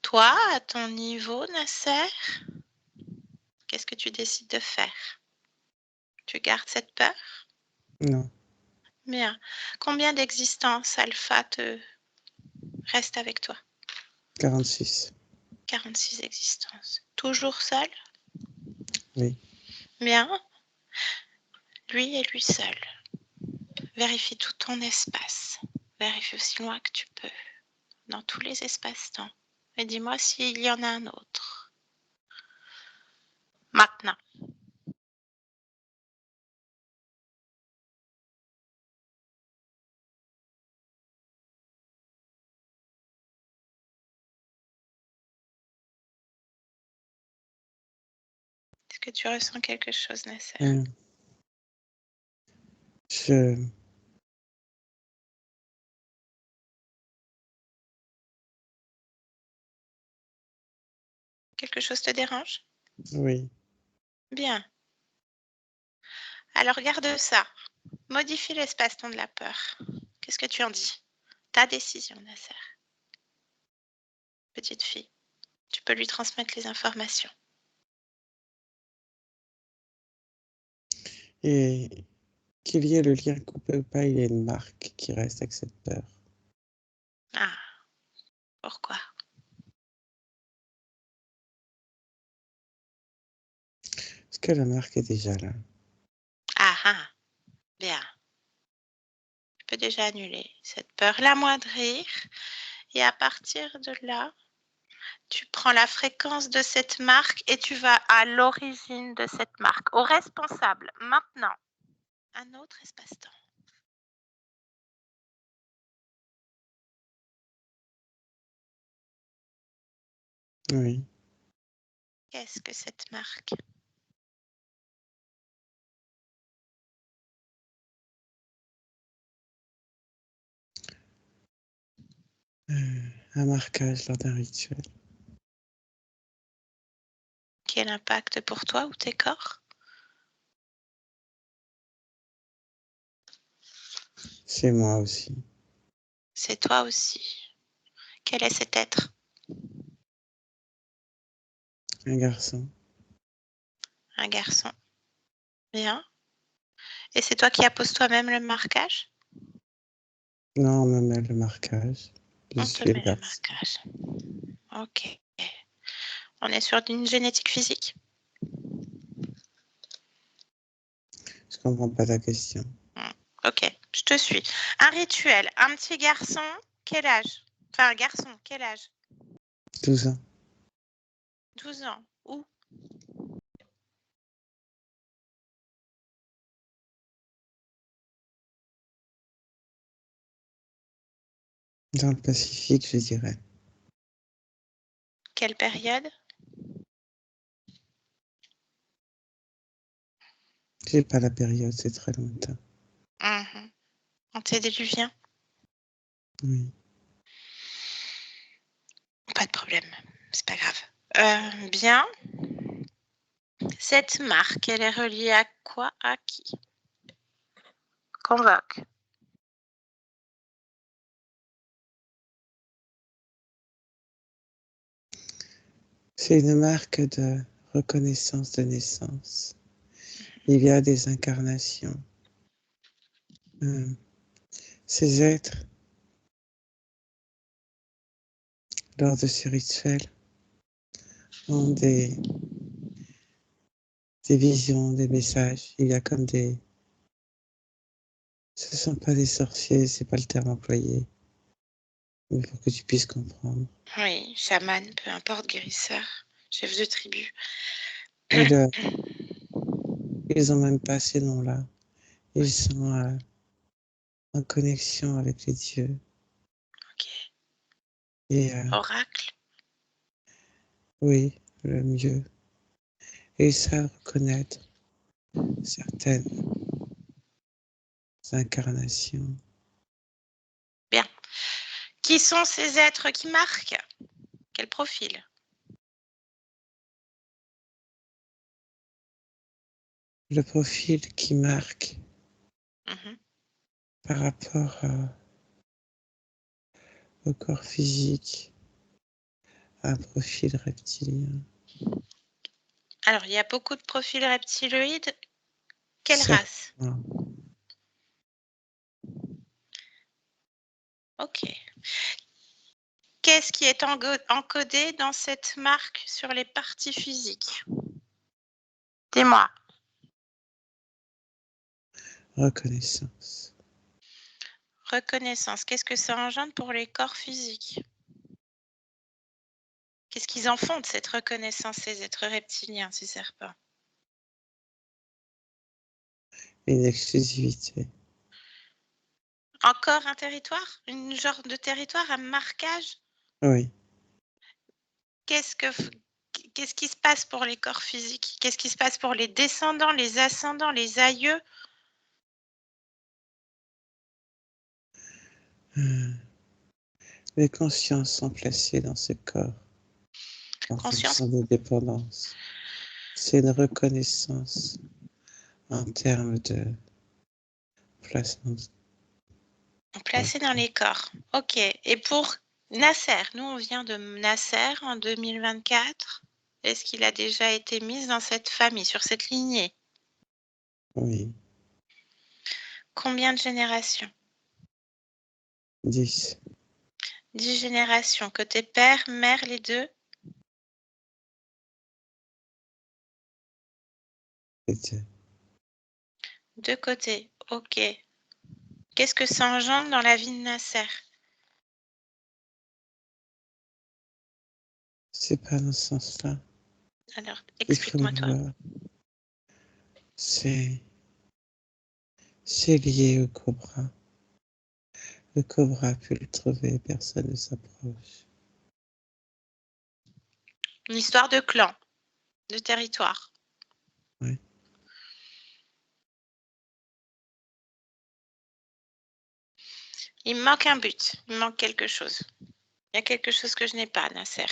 Toi, à ton niveau, Nasser, qu'est-ce que tu décides de faire? Tu gardes cette peur? Non. Bien. Combien d'existences Alpha te reste avec toi? 46. 46 existences. Toujours seul? Oui. Bien. Lui et lui seul. Vérifie tout ton espace. Vérifie aussi loin que tu peux, dans tous les espaces-temps. Et dis-moi s'il y en a un autre. Maintenant. Est-ce que tu ressens quelque chose, Nasser? Euh, je... Quelque chose te dérange? Oui. Bien. Alors regarde ça. Modifie l'espace-temps de la peur. Qu'est-ce que tu en dis? Ta décision, Nasser. Petite fille. Tu peux lui transmettre les informations. Et qu'il y ait le lien coupé ou pas, il y a une marque qui reste avec cette peur. Ah, pourquoi? Parce que la marque est déjà là. Ah ah, bien. Tu peux déjà annuler cette peur, l'amoindrir. Et à partir de là, Tu prends la fréquence de cette marque et tu vas à l'origine de cette marque, au responsable. Maintenant, un autre espace-temps. Oui. Qu'est-ce que cette marque? Un marquage lors d'un rituel. Quel impact pour toi ou tes corps? C'est moi aussi. C'est toi aussi. Quel est cet être? Un garçon. Un garçon. Bien. Et c'est toi qui apposes toi-même le marquage? Non, on me met le marquage. Je On te suis le met le garçon. marquage. Ok. On est sur une génétique physique? Je comprends pas ta question. Ok, je te suis. Un rituel, un petit garçon, quel âge? Enfin, un garçon, quel âge? 12 ans. 12 ans. Où? Dans le Pacifique, je dirais. Quelle période? J'ai pas la période, c'est très longtemps. Antédiluvien? Oui. Pas de problème, c'est pas grave. Bien. Cette marque, elle est reliée à quoi? À qui? Convoque. C'est une marque de reconnaissance de naissance. Il y a des incarnations. Ces êtres, lors de ce rituel, ont des visions, des messages. Il y a comme des... Ce ne sont pas des sorciers, c'est pas le terme employé. Mais pour que tu puisses comprendre. Oui, chaman, peu importe, guérisseur, chef de tribu. Et ils ont même pas ces noms-là. Ils sont en connexion avec les dieux. Ok. Et Oracle? oui, le mieux. Et ils savent reconnaître certaines incarnations. Bien. Qui sont ces êtres qui marquent? Quel profil? Le profil qui marque Mhm. par rapport au corps physique, un profil reptilien. Alors, il y a beaucoup de profils reptiloïdes. Quelle race? Certainement. Ok. Qu'est-ce qui est encodé dans cette marque sur les parties physiques? Dis-moi. Reconnaissance. Reconnaissance. Qu'est-ce que ça engendre pour les corps physiques? Qu'est-ce qu'ils en font de cette reconnaissance, ces êtres reptiliens, ces serpents? Une exclusivité. Encore un territoire? Une genre de territoire, un marquage? Oui. Qu'est-ce qui se passe pour les corps physiques? Qu'est-ce qui se passe pour les descendants, les ascendants, les aïeux? Les consciences sont placées dans ce corps en Conscience? fonction des dépendances. C'est une reconnaissance en termes de placement. Placé dans les corps. Ok. Et pour Nasser, nous on vient de Nasser en 2024. Est-ce qu'il a déjà été mis dans cette famille, sur cette lignée? Oui. Combien de générations? 10. 10 générations. Côté père, mère, les deux? C'était Deux côtés. Ok. Qu'est-ce que ça engendre dans la vie de Nasser? C'est pas dans ce sens-là. Alors, Il faut explique-moi le toi. voir. C'est lié au cobra. Le cobra a pu le trouver, personne ne s'approche. Une histoire de clan, de territoire. Oui. Il me manque un but, il me manque quelque chose. Il y a quelque chose que je n'ai pas, Nasser.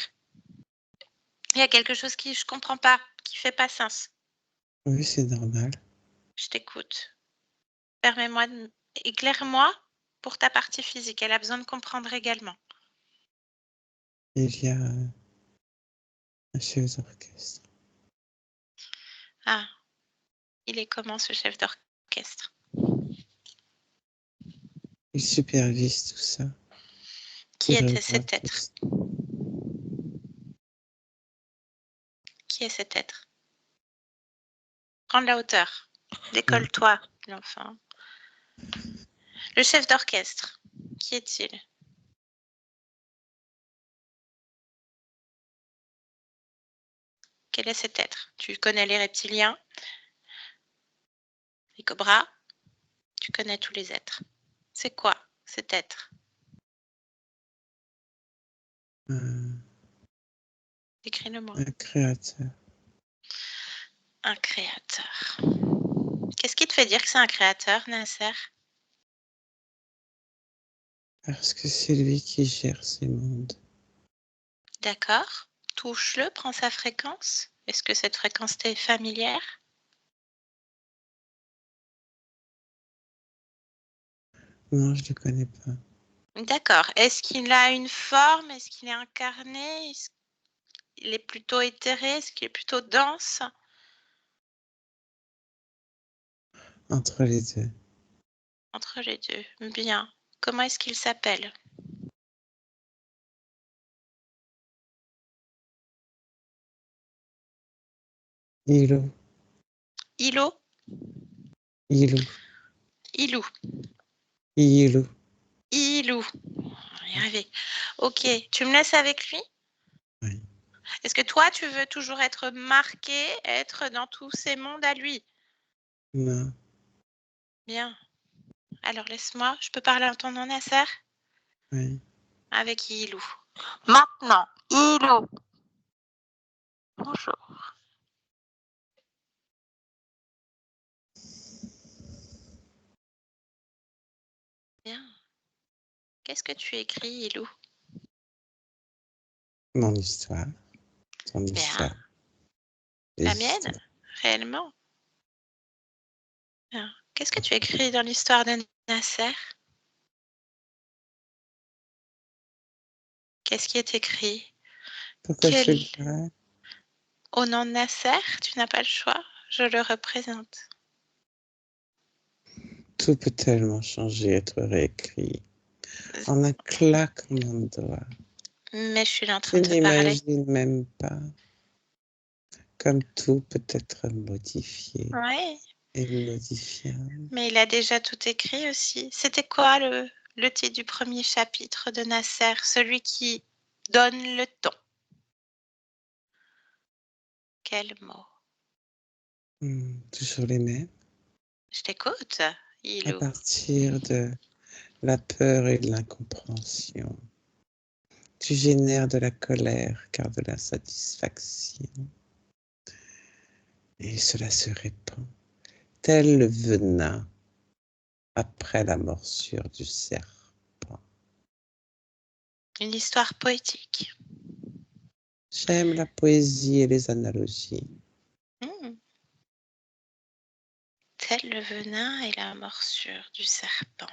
Il y a quelque chose qui je comprends pas, qui fait pas sens. Oui, c'est normal. Je t'écoute. Permets-moi, éclaire-moi pour ta partie physique. Elle a besoin de comprendre également. Il y a un chef d'orchestre. Ah, il est comment ce chef d'orchestre? Il supervise tout ça. Qui Il était revoit cet tout être? ça. Qui est cet être? Prends de la hauteur. Oui. Décolle-toi, l'enfant. Le chef d'orchestre, qui est-il? Quel est cet être? Tu connais les reptiliens, les cobras, tu connais tous les êtres. C'est quoi cet être? Décris-le-moi. Un créateur. Un créateur. Qu'est-ce qui te fait dire que c'est un créateur, Nasser? Parce que c'est lui qui gère ces mondes. D'accord. Touche-le, prends sa fréquence. Est-ce que cette fréquence t'est familière? Non, je ne le connais pas. D'accord. Est-ce qu'il a une forme? Est-ce qu'il est incarné? Est-ce qu'il est plutôt éthéré? Est-ce qu'il est plutôt dense? Entre les deux. Entre les deux. Bien. Comment est-ce qu'il s'appelle? Ilou. Ilo? Ilou. Ilou. Ilou. Ilou. On va y arriver. Ok. Tu me laisses avec lui? Oui. Est-ce que toi, tu veux toujours être marqué, être dans tous ces mondes à lui? Non. Bien. Alors laisse-moi. Je peux parler en ton nom, Nasser? Oui. Avec Ilou. Maintenant, Ilou. Bonjour. Bien. Qu'est-ce que tu écris, Ilou? Mon histoire. Ton Bien. histoire. La Les mienne? histoires. Réellement? Bien. Qu'est-ce que tu écris dans l'histoire de Nasser? Qu'est-ce qui est écrit? Pourquoi je Quel... le dirais? Au nom de Nasser, tu n'as pas le choix. Je le représente. Tout peut tellement changer, être réécrit. En un claquement de doigts. Mais je suis là en Tu train de te parler. n'imagines même pas comme tout peut être modifié Oui, et modifiable. mais il a déjà tout écrit aussi. C'était quoi le titre du premier chapitre de Nasser? Celui qui donne le ton. Quel mot? Toujours les mêmes. Je t'écoute, À Ilou. partir de la peur et de l'incompréhension, tu génères de la colère car de la satisfaction. Et cela se répand, tel le venin après la morsure du serpent. Une histoire poétique. J'aime la poésie et les analogies. Mmh. Tel le venin et la morsure du serpent.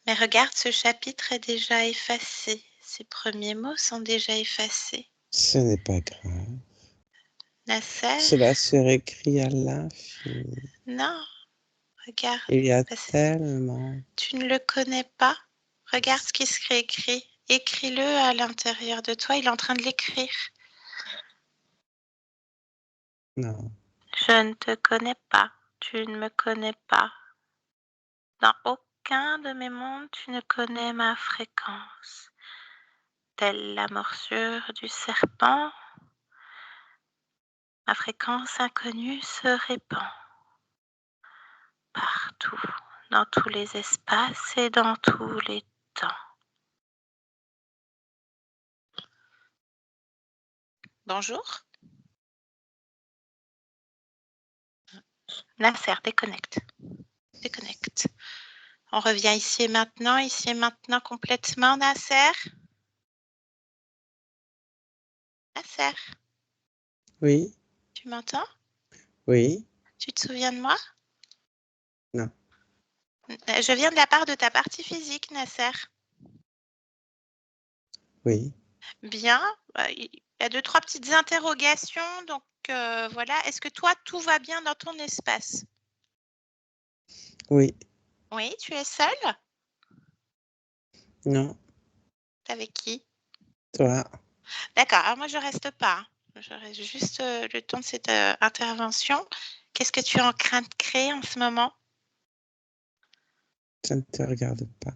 Mais regarde, ce chapitre est déjà effacé. Ces premiers mots sont déjà effacés. Ce n'est pas grave. Nasser? Cela se réécrit à l'infini. Non, regarde. Il y a Parce- tellement. Tu ne le connais pas. Regarde ce qui se réécrit. Écris-le à l'intérieur de toi. Il est en train de l'écrire. Non, Je ne te connais pas. Tu ne me connais pas. Dans aucun de mes mondes, tu ne connais ma fréquence. telle la morsure du serpent, ma fréquence inconnue se répand partout, dans tous les espaces et dans tous les temps. Bonjour. Nasser, déconnecte. Déconnecte. On revient ici et maintenant complètement, Nasser. Nasser, Oui, tu m'entends? oui, Tu te souviens de moi? non. Je viens de la part de ta partie physique, Nasser. Oui, Bien. Il y a 2-3 petites interrogations. Donc, voilà. Est-ce que toi, tout va bien dans ton espace? oui, Oui, tu es seule? non, T'es avec qui? toi, D'accord. Alors, moi, je reste pas, hein. Je reste juste le temps de cette intervention. Qu'est-ce que tu es en train de créer en ce moment? ça ne te regarde pas.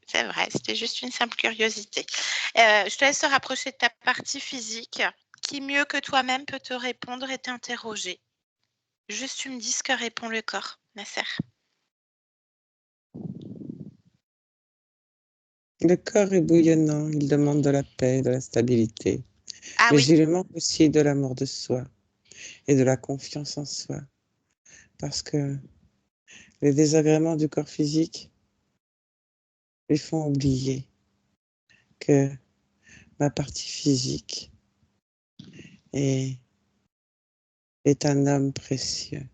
C'est vrai, c'était juste une simple curiosité. Je te laisse te rapprocher de ta partie physique. Qui mieux que toi-même peut te répondre et t'interroger? Juste tu me dis ce que répond le corps, Nasser. Le corps est bouillonnant, il demande de la paix, de la stabilité. Ah Mais oui, il lui manque aussi de l'amour de soi et de la confiance en soi. Parce que les désagréments du corps physique lui font oublier que ma partie physique est, est un homme précieux.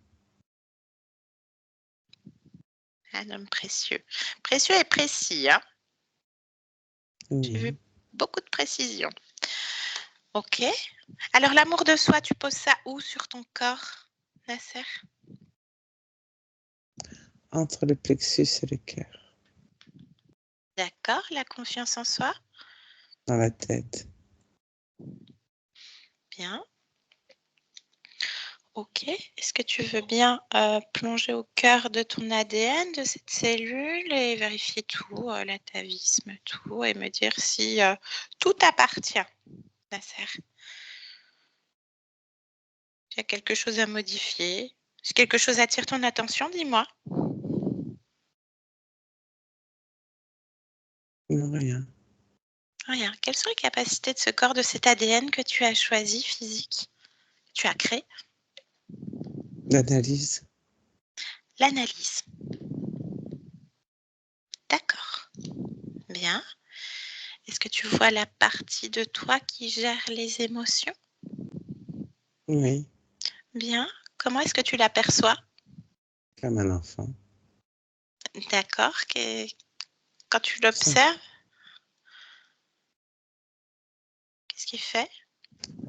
un homme précieux. Précieux et précis, hein. J'ai vu Oui. beaucoup de précision. Ok. Alors l'amour de soi, tu poses ça où sur ton corps, Nasser? Entre le plexus et le cœur, D'accord. La confiance en soi? dans la tête. Bien. Ok. Est-ce que tu veux bien plonger au cœur de ton ADN, de cette cellule, et vérifier tout, l'atavisme, tout, et me dire si tout t'appartient, Nasser? Il y a quelque chose à modifier? Si quelque chose attire ton attention, dis-moi. Non, rien. Rien. Quelles sont les capacités de ce corps, de cet ADN que tu as choisi, physique, que tu as créé? L'analyse. L'analyse. D'accord. Bien. Est-ce que tu vois la partie de toi qui gère les émotions? Oui, Bien. Comment est-ce que tu l'aperçois? comme un enfant. D'accord. Quand tu Sans l'observes, qu'est-ce qu'il fait?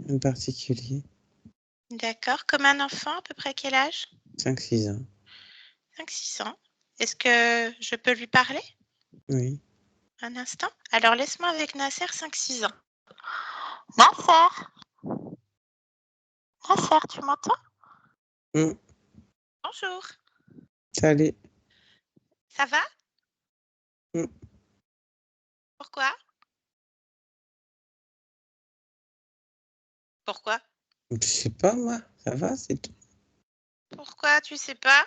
en particulier. D'accord. Comme un enfant, à peu près quel âge? 5-6 ans. 5-6 ans. Est-ce que je peux lui parler Oui. un instant? Alors laisse-moi avec Nasser, 5-6 ans. Nasser, Nasser, tu m'entends? Hum, Bonjour. Salut. Ça va? Hum, Pourquoi? Pourquoi? Je sais pas, moi. Ça va, c'est tout. Pourquoi tu sais pas?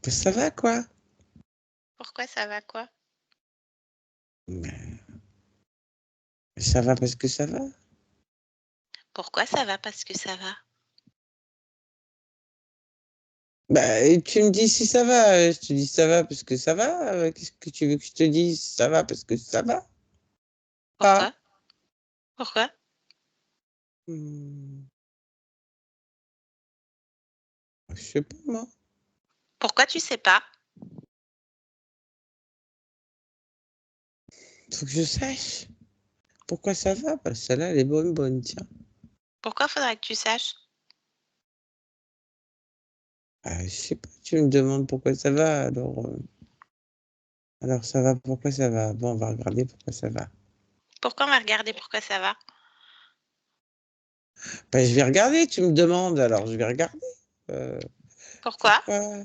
Ben, ça va, quoi. Pourquoi ça va quoi? Ben, ça va parce que ça va. Pourquoi ça va parce que ça va? Ben, tu me dis si ça va. Je te dis ça va parce que ça va. Qu'est-ce que tu veux que je te dise? Ça va parce que ça va. Pourquoi? Ah. Pourquoi? Hmm, je sais pas, moi. Pourquoi tu sais pas? Faut que je sache. Pourquoi ça va? Parce que celle-là, elle est bonne, bonne, tiens. Pourquoi faudrait que tu saches? Ah, je sais pas, tu me demandes pourquoi ça va, alors ça va, pourquoi ça va? Bon, on va regarder pourquoi ça va. Pourquoi on va regarder pourquoi ça va? Ben, je vais regarder, tu me demandes, alors je vais regarder. Euh, Pourquoi? pourquoi?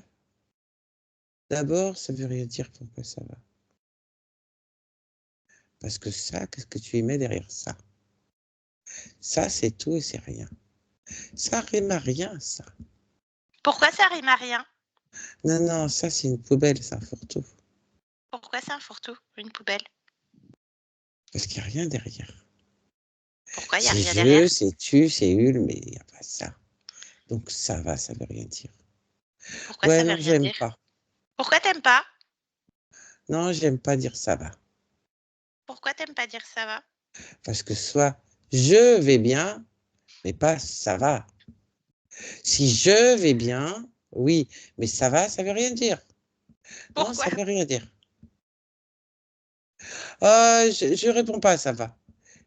D'abord, ça veut rien dire pourquoi ça va. Parce que ça, qu'est-ce que tu y mets derrière ça? Ça, c'est tout et c'est rien. Ça rime à rien, ça. Pourquoi ça rime à rien? Non, non, ça, c'est une poubelle, c'est un fourre-tout. Pourquoi c'est un fourre-tout, une poubelle? Parce qu'il n'y a rien derrière. Pourquoi il n'y a C'est rien je, derrière? c'est tu, c'est hul, mais il n'y a pas ça. Donc ça va, ça veut rien dire. Pourquoi Ouais, ça veut non, rien j'aime dire? pas. Pourquoi t'aimes pas? Non, j'aime pas dire ça va. Pourquoi t'aimes pas dire ça va? Parce que soit je vais bien, mais pas ça va. Si je vais bien, oui, mais ça va, ça veut rien dire. Non, Pourquoi? ça veut rien dire. Je réponds pas ça va.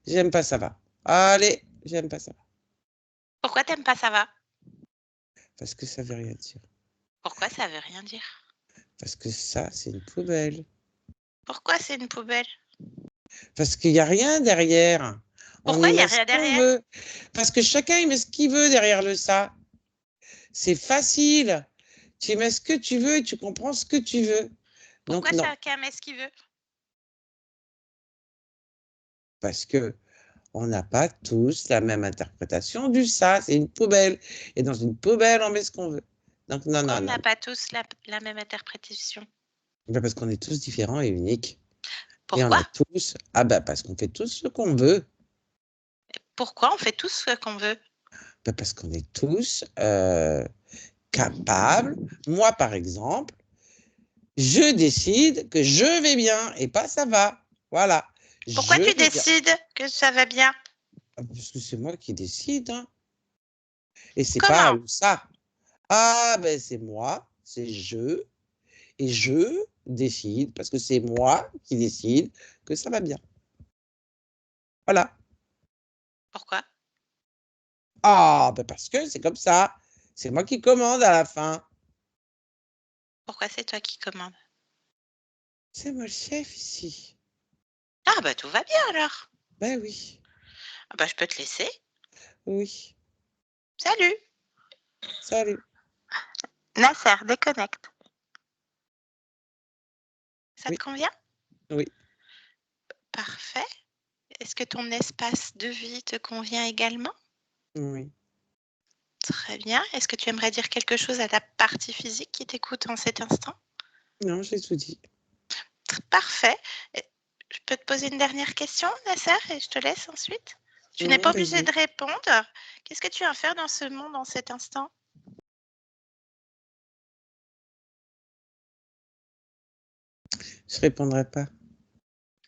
J'aime pas ça va. Allez, j'aime pas ça va. Pourquoi t'aimes pas ça va? Parce que ça veut rien dire. Pourquoi ça veut rien dire? Parce que ça, c'est une poubelle. Pourquoi c'est une poubelle? Parce qu'il n'y a rien derrière. On Pourquoi y il n'y a met ce rien qu'on derrière? veut. Parce que chacun, il met ce qu'il veut derrière le ça. C'est facile. Tu mets ce que tu veux et tu comprends ce que tu veux. Donc Pourquoi non, chacun met ce qu'il veut? parce que on n'a pas tous la même interprétation du ça. C'est une poubelle. Et dans une poubelle, on met ce qu'on veut. Donc non, Pourquoi non, on non. n'a pas tous la même interprétation? Ben, parce qu'on est tous différents et uniques. Et on Pourquoi? a tous... Ah ben parce qu'on fait tous ce qu'on veut. Pourquoi on fait tous ce qu'on veut? Ben, parce qu'on est tous capables. Moi, par exemple, je décide que je vais bien et pas ça va. Voilà. Pourquoi Je tu vais bien. décides que ça va bien? Parce que c'est moi qui décide. Hein. Et c'est pas Comment? ça. Ah, ben c'est moi, c'est je. Et je décide, parce que c'est moi qui décide que ça va bien. Voilà. Pourquoi? Ah, ben parce que c'est comme ça. C'est moi qui commande à la fin. Pourquoi c'est toi qui commandes? C'est moi le chef ici. Ah bah tout va bien alors. Ben oui, Ah bah je peux te laisser. oui. Salut. Salut. Nasser, déconnecte. Ça Oui, te convient? oui. Parfait. Est-ce que ton espace de vie te convient également? Oui. Très bien. Est-ce que tu aimerais dire quelque chose à ta partie physique qui t'écoute en cet instant? Non, j'ai tout dit. Parfait. Je peux te poser une dernière question, Nasser, et je te laisse ensuite. Tu n'es pas obligé Vas-y. de répondre. Qu'est-ce que tu viens faire dans ce monde en cet instant? Je répondrai pas.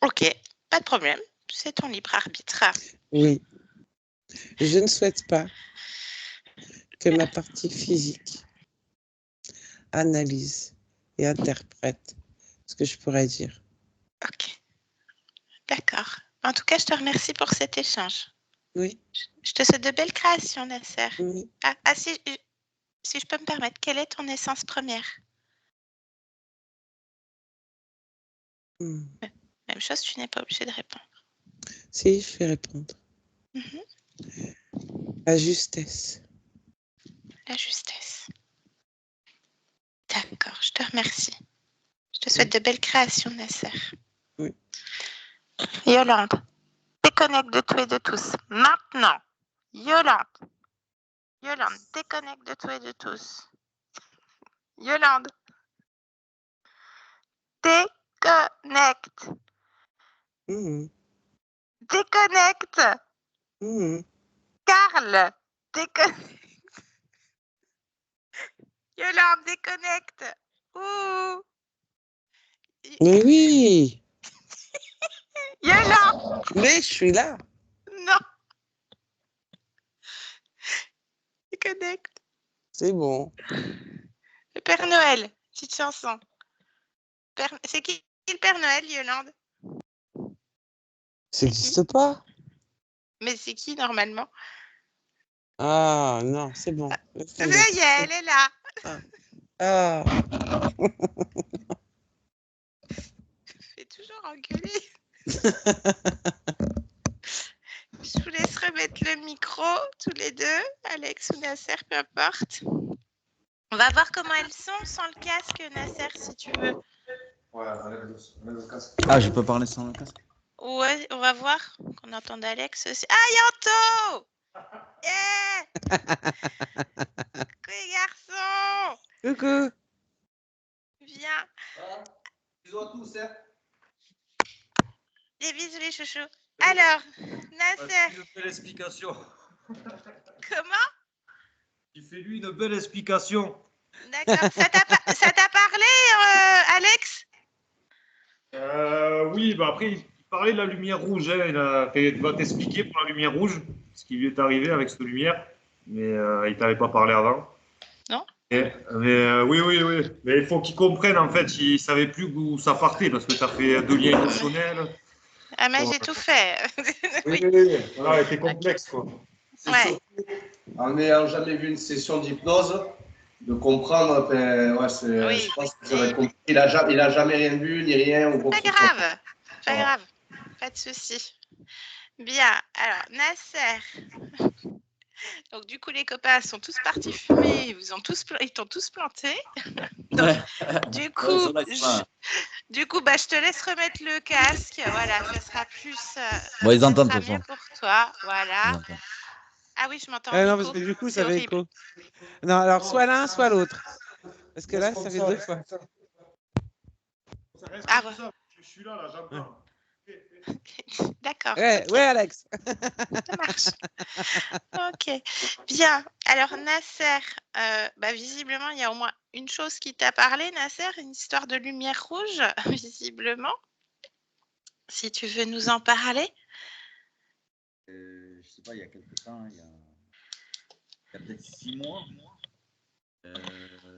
Ok, pas de problème. C'est ton libre arbitre. Oui. Je ne souhaite pas que ma partie physique analyse et interprète ce que je pourrais dire. Ok, d'accord. En tout cas, je te remercie pour cet échange. Oui, Je te souhaite de belles créations, Nasser. oui. Si je peux me permettre, quelle est ton essence première? Hmm. Même chose, tu n'es pas obligé de répondre. Si, je vais répondre. Mhm. La justesse. La justesse. D'accord, je te remercie. Je te souhaite de belles créations, Nasser. Oui. Yolande, déconnecte de tout et de tous. Maintenant. Yolande, déconnecte de tout et de tous. Yolande, déconnecte. Mmh. Déconnecte. Mmh. Carl, déconnecte. Yolande, déconnecte. Ouh. Mais oui, Yolande, mais je suis là. non. Déconnecte. C'est bon. Le Père Noël, petite chanson. C'est qui le Père Noël, Yolande? Ça n'existe pas. Mais c'est qui normalement? Ah non, c'est bon. Laisse Ça tomber. y est, elle est là. Ah, Fais toujours engueuler. Je vous laisse remettre le micro, tous les deux, Alex ou Nasser, peu importe. On va voir comment elles sont sans le casque, Nasser, si tu veux. Ouais, enlève le casque. Ah, je peux parler sans le casque? Ouais, on va voir qu'on entende Alex aussi. Ah, Yanto! Yeah! Coucou les garçons! Coucou. Viens. Bisous à tous, hein. Des bisous les chouchous. Alors, Nasser, Une belle explication. comment? Il fait lui une belle explication. D'accord. Ça t'a parlé, Alex? Oui, bah après, il parlait de la lumière rouge. Hein. Il va t'expliquer pour la lumière rouge ce qui lui est arrivé avec cette lumière. Mais il t'avait pas parlé avant. Non. Mais oui. Mais il faut qu'il comprenne, en fait. Il savait plus où ça partait parce que tu as fait deux liens émotionnels. Ah, mais j'ai tout fait. Oui. Voilà, c'était complexe, quoi. C'est Ouais. surtout, en n'ayant jamais vu une session d'hypnose, de comprendre, ouais, Oui. je pense que ça va être compliqué. Il a jamais rien vu, ni rien. Ou quoi Pas que ce soit. grave. Pas grave. Pas de souci. Bien. Alors, Nasser. Donc, du coup, les copains sont tous partis fumer. Ils t'ont tous planté. Donc, du coup, je te laisse remettre le casque. Voilà, ça sera plus. Bon, ils ça entendent, sera de toute mieux façon. pour toi. Voilà. Ils entendent. Ah oui, je m'entends. Non, parce que du coup, ça fait écho. Non, alors soit l'un, soit l'autre. Parce que là, ça fait deux fois. Ça reste Ah, comme ça. Je suis là, j'entends. D'accord. Ouais, Ok. ouais, Alex. Ça marche. Ok. Bien. Alors, Nasser, visiblement, il y a au moins une chose qui t'a parlé, Nasser, une histoire de lumière rouge, visiblement. Si tu veux nous en parler. Je sais pas, il y a quelques temps, il y a peut-être 6 mois,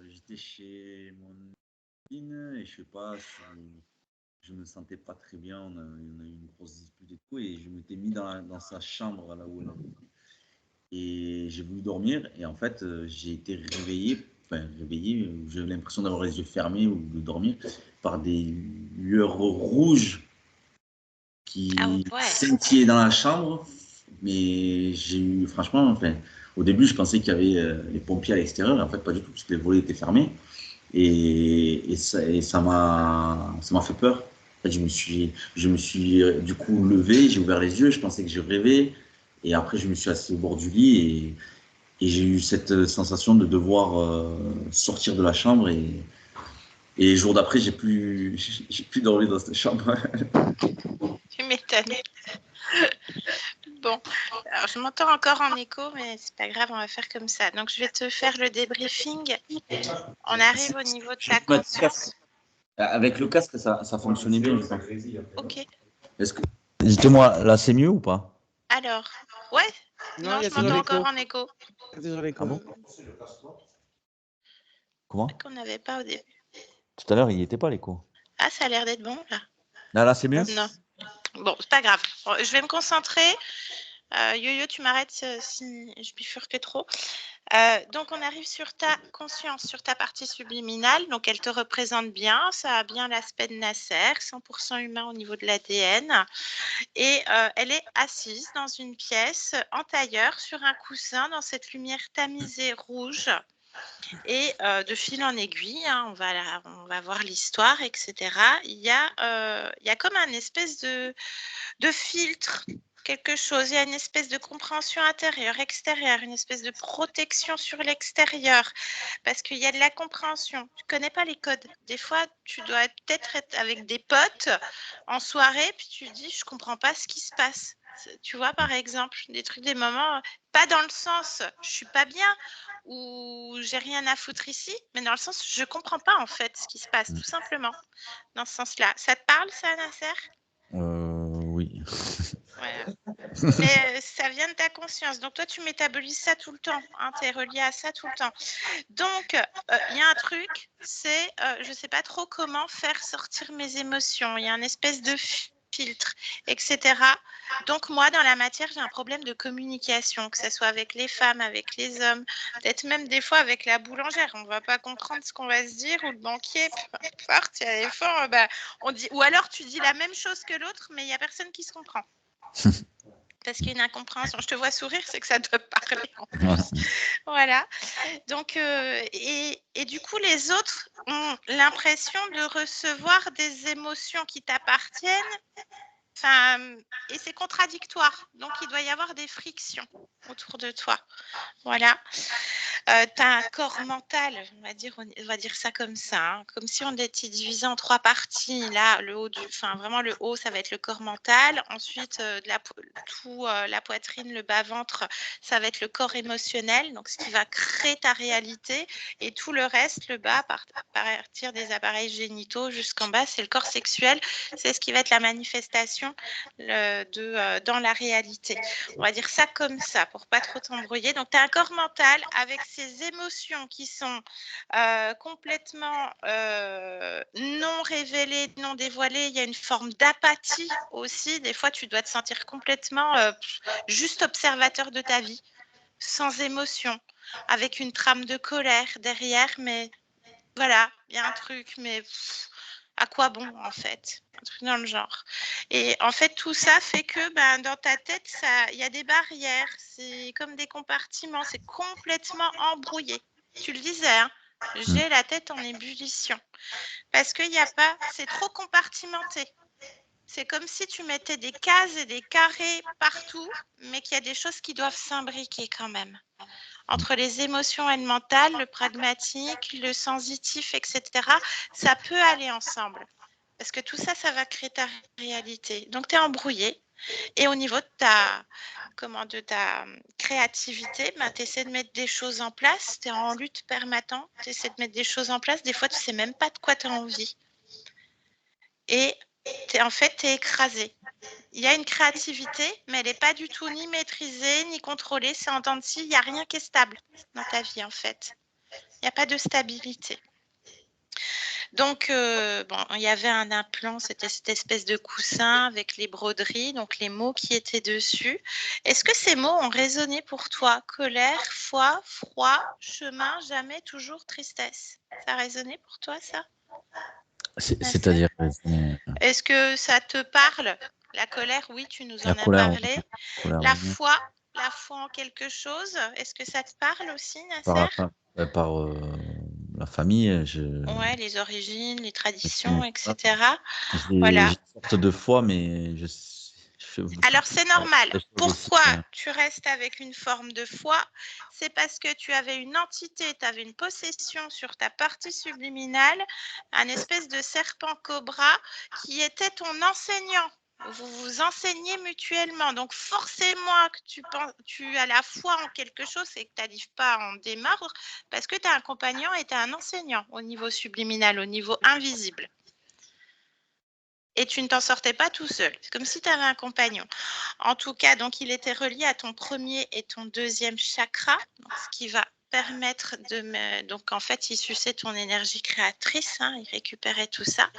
j'étais chez mon copine et je sais pas, je me sentais pas très bien, on a eu une grosse dispute et tout, et je m'étais mis dans sa chambre là où elle était. Et j'ai voulu dormir et en fait j'ai été réveillé, j'avais l'impression d'avoir les yeux fermés ou de dormir par des lueurs rouges qui scintillaient dans la chambre. Mais j'ai eu, franchement, enfin, au début, je pensais qu'il y avait les pompiers à l'extérieur, et en fait, pas du tout, puisque les volets étaient fermés. Et ça m'a fait peur. En fait, je me suis du coup levé, j'ai ouvert les yeux, je pensais que je rêvais. Et après, je me suis assis au bord du lit et j'ai eu cette sensation de devoir sortir de la chambre. Et le jour d'après, j'ai plus dormi dans cette chambre. Tu m'étonnes. Bon, alors je m'entends encore en écho, mais c'est pas grave, on va faire comme ça. Donc, je vais te faire le débriefing. On arrive au niveau de ta conscience. Avec le casque, ça fonctionnait bien, je pense. Ok. Dites-moi, là, c'est mieux ou pas? Alors, ouais. Non, il y a je toujours m'entends l'écho. encore en écho. Il y a toujours l'écho. Ah bon? Comment? Qu'on n'avait pas au début. Tout à l'heure, il n'y était pas l'écho. Ah, ça a l'air d'être bon, là. Là, c'est mieux? Non. Bon, c'est pas grave. Bon, je vais me concentrer. Yo-Yo, tu m'arrêtes si je bifurque trop. Donc, on arrive sur ta conscience, sur ta partie subliminale. Donc, elle te représente bien. Ça a bien l'aspect de Nasser, 100% humain au niveau de l'ADN. Et elle est assise dans une pièce en tailleur sur un coussin dans cette lumière tamisée rouge. Et de fil en aiguille, hein, on va voir l'histoire, etc. Il y a comme un espèce de filtre, quelque chose. Il y a une espèce de compréhension intérieure, extérieure, une espèce de protection sur l'extérieur, parce qu'il y a de la compréhension. Tu connais pas les codes. Des fois, tu dois peut-être être avec des potes en soirée, puis tu dis, je comprends pas ce qui se passe. Tu vois, par exemple, des moments, pas dans le sens, je suis pas bien ou j'ai rien à foutre ici, mais dans le sens, je comprends pas en fait ce qui se passe, tout simplement, dans ce sens-là. Ça te parle, ça, Nasser? Oui. Voilà. Mais ça vient de ta conscience. Donc, toi, tu métabolises ça tout le temps. Hein, tu es relié à ça tout le temps. Donc, il y a un truc, c'est je ne sais pas trop comment faire sortir mes émotions. Il y a un espèce de filtre, etc. Donc, moi, dans la matière, j'ai un problème de communication, que ce soit avec les femmes, avec les hommes, peut-être même des fois avec la boulangère. On ne va pas comprendre ce qu'on va se dire, ou le banquier, peu importe, il y a des fois, on dit, ou alors tu dis la même chose que l'autre, mais il n'y a personne qui se comprend. Parce qu'il y a une incompréhension. Je te vois sourire, c'est que ça doit parler en plus. Voilà. Donc, et du coup, les autres ont l'impression de recevoir des émotions qui t'appartiennent Enfin, et c'est contradictoire. Donc, il doit y avoir des frictions autour de toi. Voilà. Tu as un corps mental, on va dire ça comme ça, hein, comme si on était divisé en 3 parties. Là, vraiment le haut, ça va être le corps mental. Ensuite, la poitrine, le bas-ventre, ça va être le corps émotionnel, donc ce qui va créer ta réalité. Et tout le reste, le bas, à partir des appareils génitaux jusqu'en bas, c'est le corps sexuel. C'est ce qui va être la manifestation dans la réalité. On va dire ça comme ça, pour pas trop t'embrouiller. Donc, tu as un corps mental avec ces émotions qui sont complètement non révélées, non dévoilées. Il y a une forme d'apathie aussi. Des fois, tu dois te sentir complètement juste observateur de ta vie, sans émotion, avec une trame de colère derrière, mais voilà, il y a un truc, mais à quoi bon en fait? Un truc dans le genre. Et en fait, tout ça fait que dans ta tête, il y a des barrières, c'est comme des compartiments, c'est complètement embrouillé. Tu le disais, hein, j'ai la tête en ébullition. Parce qu'il n'y a pas, c'est trop compartimenté. C'est comme si tu mettais des cases et des carrés partout, mais qu'il y a des choses qui doivent s'imbriquer quand même. Entre les émotions et le mental, le pragmatique, le sensitif, etc., ça peut aller ensemble. Parce que tout ça, ça va créer ta réalité. Donc, tu es embrouillé. Et au niveau de ta créativité, tu essaies de mettre des choses en place. Tu es en lutte permanente. Tu essaies de mettre des choses en place. Des fois, tu ne sais même pas de quoi tu as envie. Et en fait, tu es écrasé. Il y a une créativité, mais elle n'est pas du tout ni maîtrisée, ni contrôlée. C'est en temps de scie, il n'y a rien qui est stable dans ta vie, en fait. Il n'y a pas de stabilité. Donc, il y avait un implant, c'était cette espèce de coussin avec les broderies, donc les mots qui étaient dessus. Est-ce que ces mots ont résonné pour toi? Colère, foi, froid, chemin, jamais, toujours, tristesse. Ça a résonné pour toi, ça? C'est-à-dire Est-ce que ça te parle? La colère, oui, tu nous en as parlé. La foi en quelque chose, est-ce que ça te parle aussi, Nasser? Par la famille, Ouais, les origines, les traditions, etc. Voilà. J'ai une sorte de foi, mais alors, c'est normal. Pourquoi tu restes avec une forme de foi? C'est parce que tu avais une entité, tu avais une possession sur ta partie subliminale, un espèce de serpent cobra qui était ton enseignant. Vous vous enseignez mutuellement. Donc, forcément que tu as la foi en quelque chose et que tu n'arrives pas à en démordre parce que tu as un compagnon et tu as un enseignant au niveau subliminal, au niveau invisible. Et tu ne t'en sortais pas tout seul. C'est comme si tu avais un compagnon. En tout cas, donc, il était relié à ton premier et ton deuxième chakra, donc, ce qui va permettre de... Donc, en fait, il suçait ton énergie créatrice, hein, il récupérait tout ça.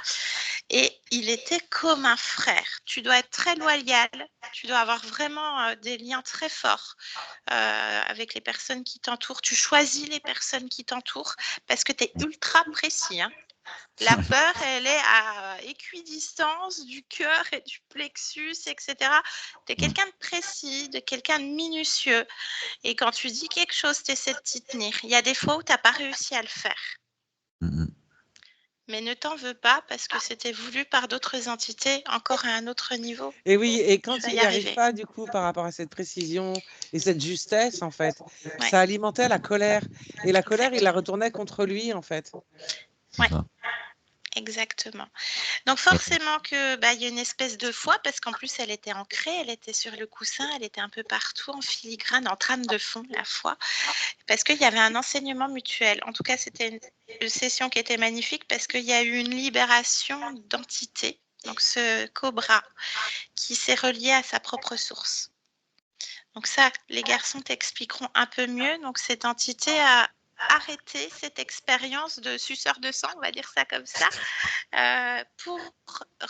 Et il était comme un frère. Tu dois être très loyal, tu dois avoir vraiment des liens très forts avec les personnes qui t'entourent. Tu choisis les personnes qui t'entourent parce que tu es ultra précis, hein. La peur, elle est à équidistance du cœur et du plexus, etc. Tu es quelqu'un de précis, de quelqu'un de minutieux. Et quand tu dis quelque chose, tu essaies de t'y tenir. Il y a des fois où tu n'as pas réussi à le faire. Mais ne t'en veux pas parce que c'était voulu par d'autres entités encore à un autre niveau. Et oui, et quand il n'y arrive pas, du coup, par rapport à cette précision et cette justesse, en fait, ça alimentait la colère. Et la colère, il la retournait contre lui, en fait. Oui. Exactement. Donc forcément que il y a une espèce de foi parce qu'en plus elle était ancrée, elle était sur le coussin, elle était un peu partout en filigrane, en trame de fond, la foi, parce qu'il y avait un enseignement mutuel. En tout cas, c'était une session qui était magnifique parce qu'il y a eu une libération d'entité. Donc ce cobra qui s'est relié à sa propre source. Donc ça, les garçons t'expliqueront un peu mieux. Donc cette entité a arrêté cette expérience de suceur de sang, on va dire ça comme ça, pour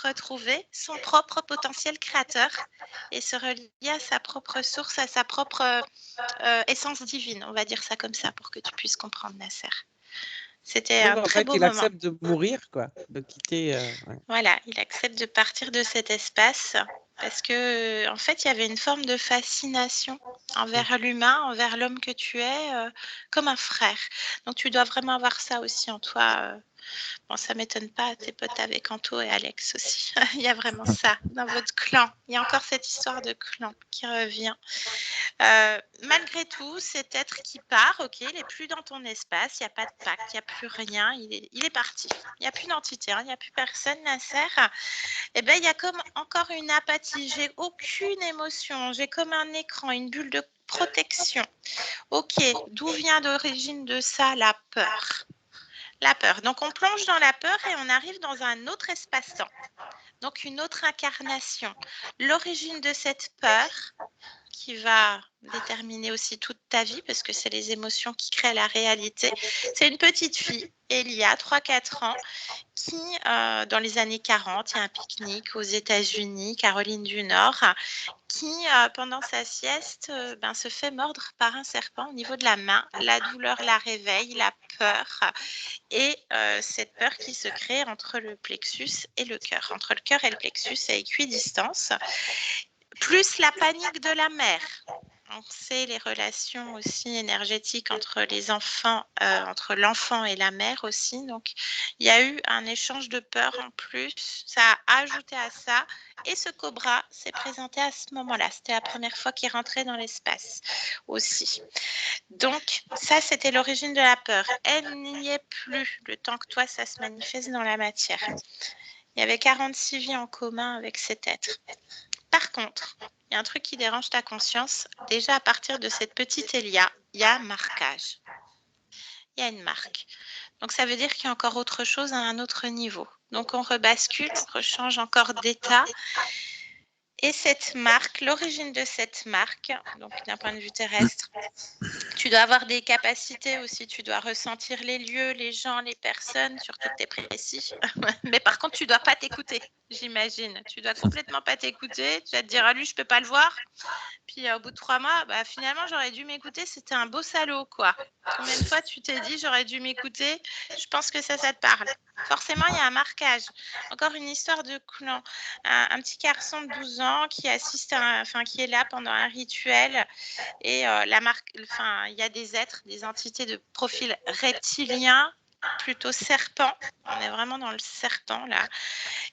retrouver son propre potentiel créateur et se relier à sa propre source, à sa propre essence divine, on va dire ça comme ça, pour que tu puisses comprendre, Nasser. C'était un très beau moment. Il accepte de mourir, quoi, de quitter. Ouais. Voilà, il accepte de partir de cet espace parce que, en fait, il y avait une forme de fascination envers l'humain, envers l'homme que tu es, comme un frère. Donc, tu dois vraiment avoir ça aussi en toi, Bon, ça m'étonne pas, tes potes avec Anto et Alex aussi. Il y a vraiment ça dans votre clan. Il y a encore cette histoire de clan qui revient. Malgré tout, cet être qui part, ok, il n'est plus dans ton espace, il n'y a pas de pacte, il n'y a plus rien, il est parti. Il n'y a plus d'entité, il n'y a plus personne, Nasser. Eh bien, il y a comme encore une apathie. J'ai aucune émotion, j'ai comme un écran, une bulle de protection. Ok, d'où vient l'origine de ça? La peur. La peur. Donc, on plonge dans la peur et on arrive dans un autre espace-temps. Donc, une autre incarnation. L'origine de cette peur qui va déterminer aussi toute ta vie parce que c'est les émotions qui créent la réalité. C'est une petite fille, Elia, 3-4 ans, qui, dans les années 40, il y a un pique-nique aux États-Unis, Caroline du Nord, qui, pendant sa sieste, se fait mordre par un serpent au niveau de la main. La douleur la réveille, la peur, et cette peur qui se crée entre le plexus et le cœur. Entre le cœur et le plexus, à équidistance, plus la panique de la mère. On sait les relations aussi énergétiques entre les enfants, entre l'enfant et la mère aussi. Donc, il y a eu un échange de peur en plus. Ça a ajouté à ça. Et ce cobra s'est présenté à ce moment-là. C'était la première fois qu'il rentrait dans l'espace aussi. Donc, ça, c'était l'origine de la peur. Elle n'y est plus le temps que toi, ça se manifeste dans la matière. Il y avait 46 vies en commun avec cet être. Par contre, il y a un truc qui dérange ta conscience. Déjà, à partir de cette petite Elia, il y a un marquage. Il y a une marque. Donc, ça veut dire qu'il y a encore autre chose à un autre niveau. Donc, on rebascule, on rechange encore d'état. Et cette marque, l'origine de cette marque, donc d'un point de vue terrestre, tu dois avoir des capacités aussi, tu dois ressentir les lieux, les gens, les personnes, surtout que tu es précis. Mais par contre, tu ne dois pas t'écouter, j'imagine. Tu dois complètement pas t'écouter. Tu vas te dire, ah lui, je ne peux pas le voir. Puis au bout de 3 mois, finalement, j'aurais dû m'écouter. C'était un beau salaud, quoi. Combien de fois tu t'es dit, j'aurais dû m'écouter? Je pense que ça te parle. Forcément, il y a un marquage. Encore une histoire de clan. Un petit garçon de 12 ans qui assiste, qui est là pendant un rituel. Et il y a des êtres, des entités de profil reptilien, plutôt serpent. On est vraiment dans le serpent là.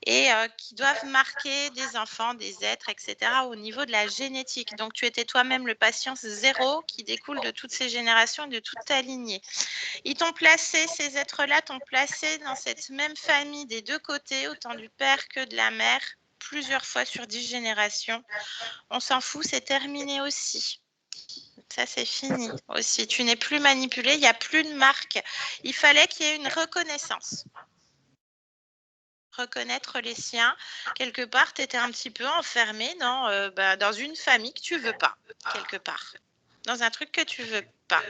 Et qui doivent marquer des enfants, des êtres, etc. au niveau de la génétique. Donc, tu étais toi-même le patient 0 qui découle de toutes ces générations et de toute ta lignée. Ils t'ont placé, ces êtres-là t'ont placé dans cette même famille des deux côtés, autant du père que de la mère, plusieurs fois sur 10 générations. On s'en fout, c'est terminé aussi. Ça, c'est fini aussi. Tu n'es plus manipulé, il n'y a plus de marque. Il fallait qu'il y ait une reconnaissance. Reconnaître les siens. Quelque part, tu étais un petit peu enfermé dans une famille que tu ne veux pas, quelque part. Dans un truc que tu ne veux pas.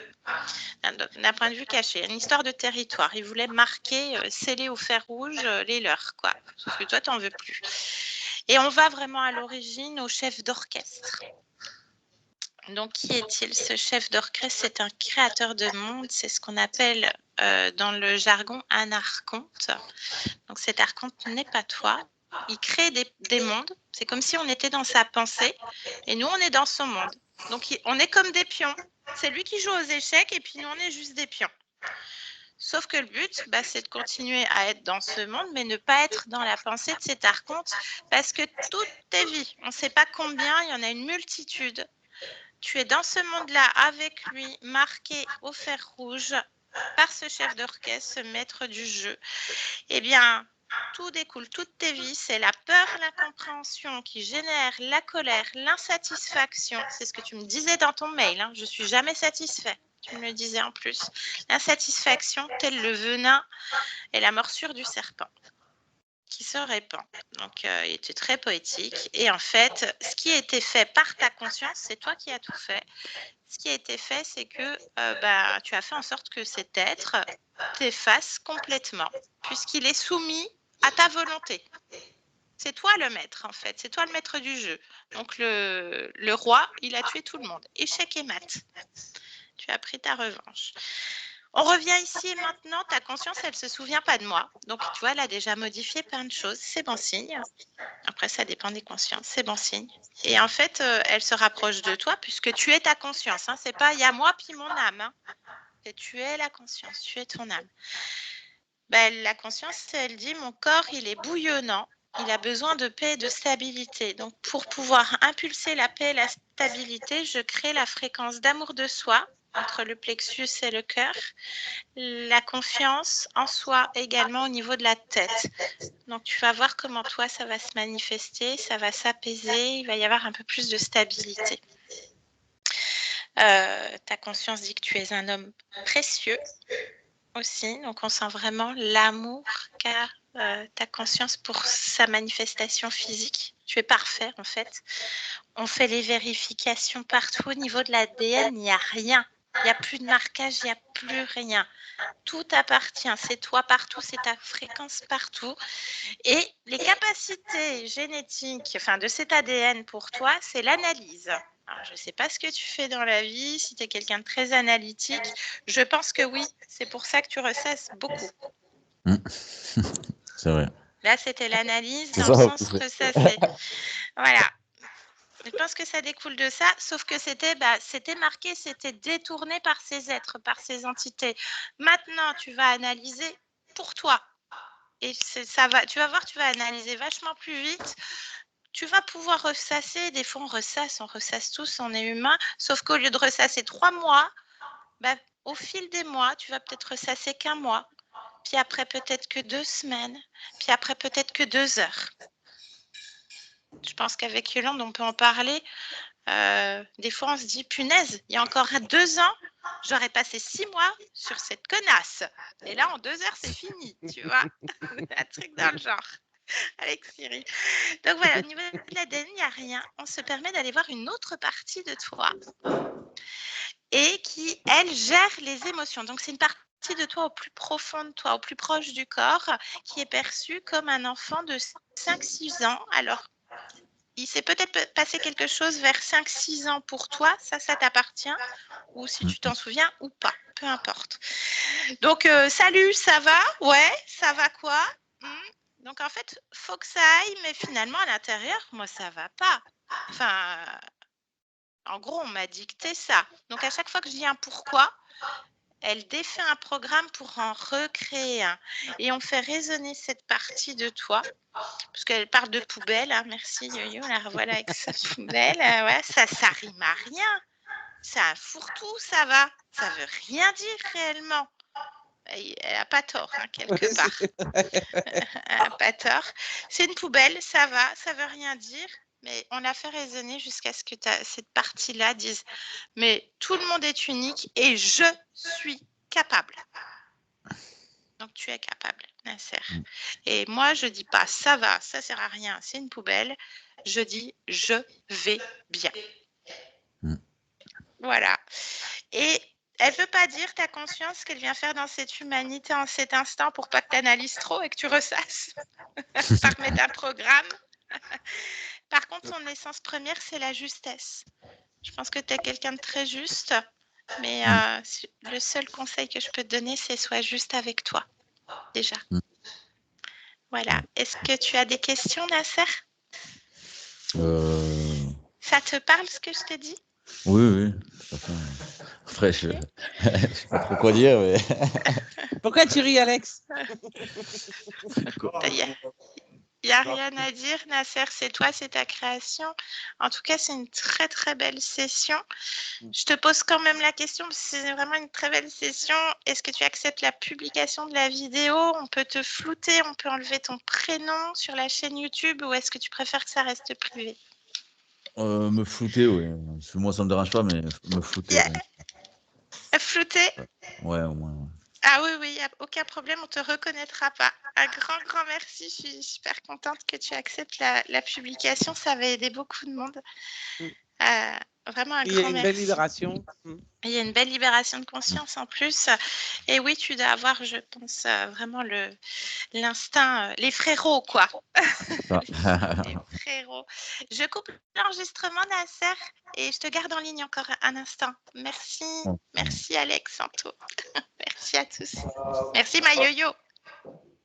D'un point de vue caché. Une histoire de territoire. Ils voulaient marquer, sceller au fer rouge les leurs, quoi. Sauf que toi, tu n'en veux plus. Et on va vraiment à l'origine au chef d'orchestre. Donc, qui est-il, ce chef d'orchestre? C'est un créateur de monde, c'est ce qu'on appelle dans le jargon un archonte. Donc, cet archonte n'est pas toi. Il crée des mondes. C'est comme si on était dans sa pensée et nous, on est dans son monde. Donc, on est comme des pions. C'est lui qui joue aux échecs et puis nous, on est juste des pions. Sauf que le but, c'est de continuer à être dans ce monde, mais ne pas être dans la pensée de cet archonte parce que toutes tes vies, on ne sait pas combien, il y en a une multitude. Tu es dans ce monde-là avec lui, marqué au fer rouge par ce chef d'orchestre, ce maître du jeu. Eh bien, tout découle, toutes tes vies, c'est la peur, l'incompréhension qui génère la colère, l'insatisfaction. C'est ce que tu me disais dans ton mail, hein. Je ne suis jamais satisfait. Tu me le disais en plus. L'insatisfaction, tel le venin et la morsure du serpent qui se répand. Donc, il était très poétique. Et en fait, ce qui a été fait par ta conscience, c'est toi qui as tout fait. Ce qui a été fait, c'est que tu as fait en sorte que cet être t'efface complètement, puisqu'il est soumis à ta volonté. C'est toi le maître, en fait. C'est toi le maître du jeu. Donc, le roi, il a tué tout le monde. Échec et mat. Tu as pris ta revanche. On revient ici et maintenant, ta conscience, elle ne se souvient pas de moi. Donc, tu vois, elle a déjà modifié plein de choses. C'est bon signe. Après, ça dépend des consciences. C'est bon signe. Et en fait, elle se rapproche de toi puisque tu es ta conscience. Hein. C'est pas il y a moi puis mon âme. Hein. Et tu es la conscience, tu es ton âme. La conscience, elle dit, mon corps, il est bouillonnant. Il a besoin de paix et de stabilité. Donc, pour pouvoir impulser la paix et la stabilité, je crée la fréquence d'amour de soi entre le plexus et le cœur, la confiance en soi également au niveau de la tête. Donc, tu vas voir comment toi, ça va se manifester, ça va s'apaiser, il va y avoir un peu plus de stabilité. Ta conscience dit que tu es un homme précieux aussi, donc on sent vraiment l'amour qu'a ta conscience pour sa manifestation physique. Tu es parfait en fait. On fait les vérifications partout au niveau de l'ADN, il n'y a rien. Il n'y a plus de marquage, il n'y a plus rien. Tout appartient, c'est toi partout, c'est ta fréquence partout. Et les capacités génétiques, de cet ADN pour toi, c'est l'analyse. Alors, je ne sais pas ce que tu fais dans la vie, si tu es quelqu'un de très analytique. Je pense que oui, c'est pour ça que tu ressasses beaucoup. C'est vrai. Là, c'était l'analyse dans le sens ressasser. Voilà. Je pense que ça découle de ça, sauf que c'était marqué, c'était détourné par ces êtres, par ces entités. Maintenant, tu vas analyser pour toi. Et tu vas voir, tu vas analyser vachement plus vite. Tu vas pouvoir ressasser. Des fois, on ressasse tous, on est humain. Sauf qu'au lieu de ressasser 3 mois, au fil des mois, tu vas peut-être ressasser qu'1 mois. Puis après, peut-être que 2 semaines. Puis après, peut-être que 2 heures. Je pense qu'avec Yolande, on peut en parler. Des fois, on se dit, punaise, il y a encore 2 ans, j'aurais passé 6 mois sur cette connasse. Et là, en 2 heures, c'est fini, tu vois. Un truc dans le genre. Avec Cyril. Donc voilà, au niveau de l'ADN, il n'y a rien. On se permet d'aller voir une autre partie de toi et qui, elle, gère les émotions. Donc c'est une partie de toi au plus profond de toi, au plus proche du corps, qui est perçue comme un enfant de 5-6 ans. Alors, il s'est peut-être passé quelque chose vers 5-6 ans pour toi, ça t'appartient, ou si tu t'en souviens ou pas, peu importe. Donc, salut, ça va? Ouais, ça va quoi? Donc, en fait, faut que ça aille, mais finalement, à l'intérieur, moi, ça va pas. En gros, on m'a dicté ça. Donc, à chaque fois que je dis un pourquoi, elle défait un programme pour en recréer un. Et on fait résonner cette partie de toi. Parce qu'elle parle de poubelle, hein. Merci Yo-Yo, la revoilà avec sa poubelle. Ouais, ça rime à rien. C'est un fourre-tout, ça va. Ça veut rien dire réellement. Elle n'a pas tort, hein, quelque part. Elle n'a pas tort. C'est une poubelle, ça va, ça veut rien dire. Mais on l'a fait résonner jusqu'à ce que cette partie-là dise « Mais tout le monde est unique et je suis capable. » Donc, tu es capable, Nasser. Et moi, je ne dis pas « ça va, ça ne sert à rien, c'est une poubelle ». Je dis « je vais bien ». Voilà. Et elle ne veut pas dire, ta conscience, ce qu'elle vient faire dans cette humanité en cet instant pour pas que tu analyses trop et que tu ressasses par mettre un programme. Par contre, ton essence première, c'est la justesse. Je pense que tu es quelqu'un de très juste, mais le seul conseil que je peux te donner, c'est sois juste avec toi, déjà. Voilà. Est-ce que tu as des questions, Nasser? Ça te parle, ce que je te dis? Oui. Après, je ne sais pas trop quoi dire. Mais... Pourquoi tu ris, Alex? Il n'y a rien à dire, Nasser, c'est toi, c'est ta création. En tout cas, c'est une très, très belle session. Je te pose quand même la question, parce que c'est vraiment une très belle session. Est-ce que tu acceptes la publication de la vidéo? On peut te flouter, on peut enlever ton prénom sur la chaîne YouTube, ou est-ce que tu préfères que ça reste privé? Me flouter, oui. Moi, ça ne me dérange pas, mais me flouter. Flouter? Ouais, au moins. Ouais. Ah oui, il n'y a aucun problème, on ne te reconnaîtra pas. Un grand merci, je suis super contente que tu acceptes la publication, ça va aider beaucoup de monde. Vraiment un grand merci. Il y a une belle libération. Il y a une belle libération de conscience en plus. Et oui, tu dois avoir, je pense, vraiment l'instinct, les frérots, quoi. Les frérots. Je coupe l'enregistrement, Nasser, et je te garde en ligne encore un instant. Merci. Merci, Alex Santo. Merci à tous. Merci, ma yo-yo.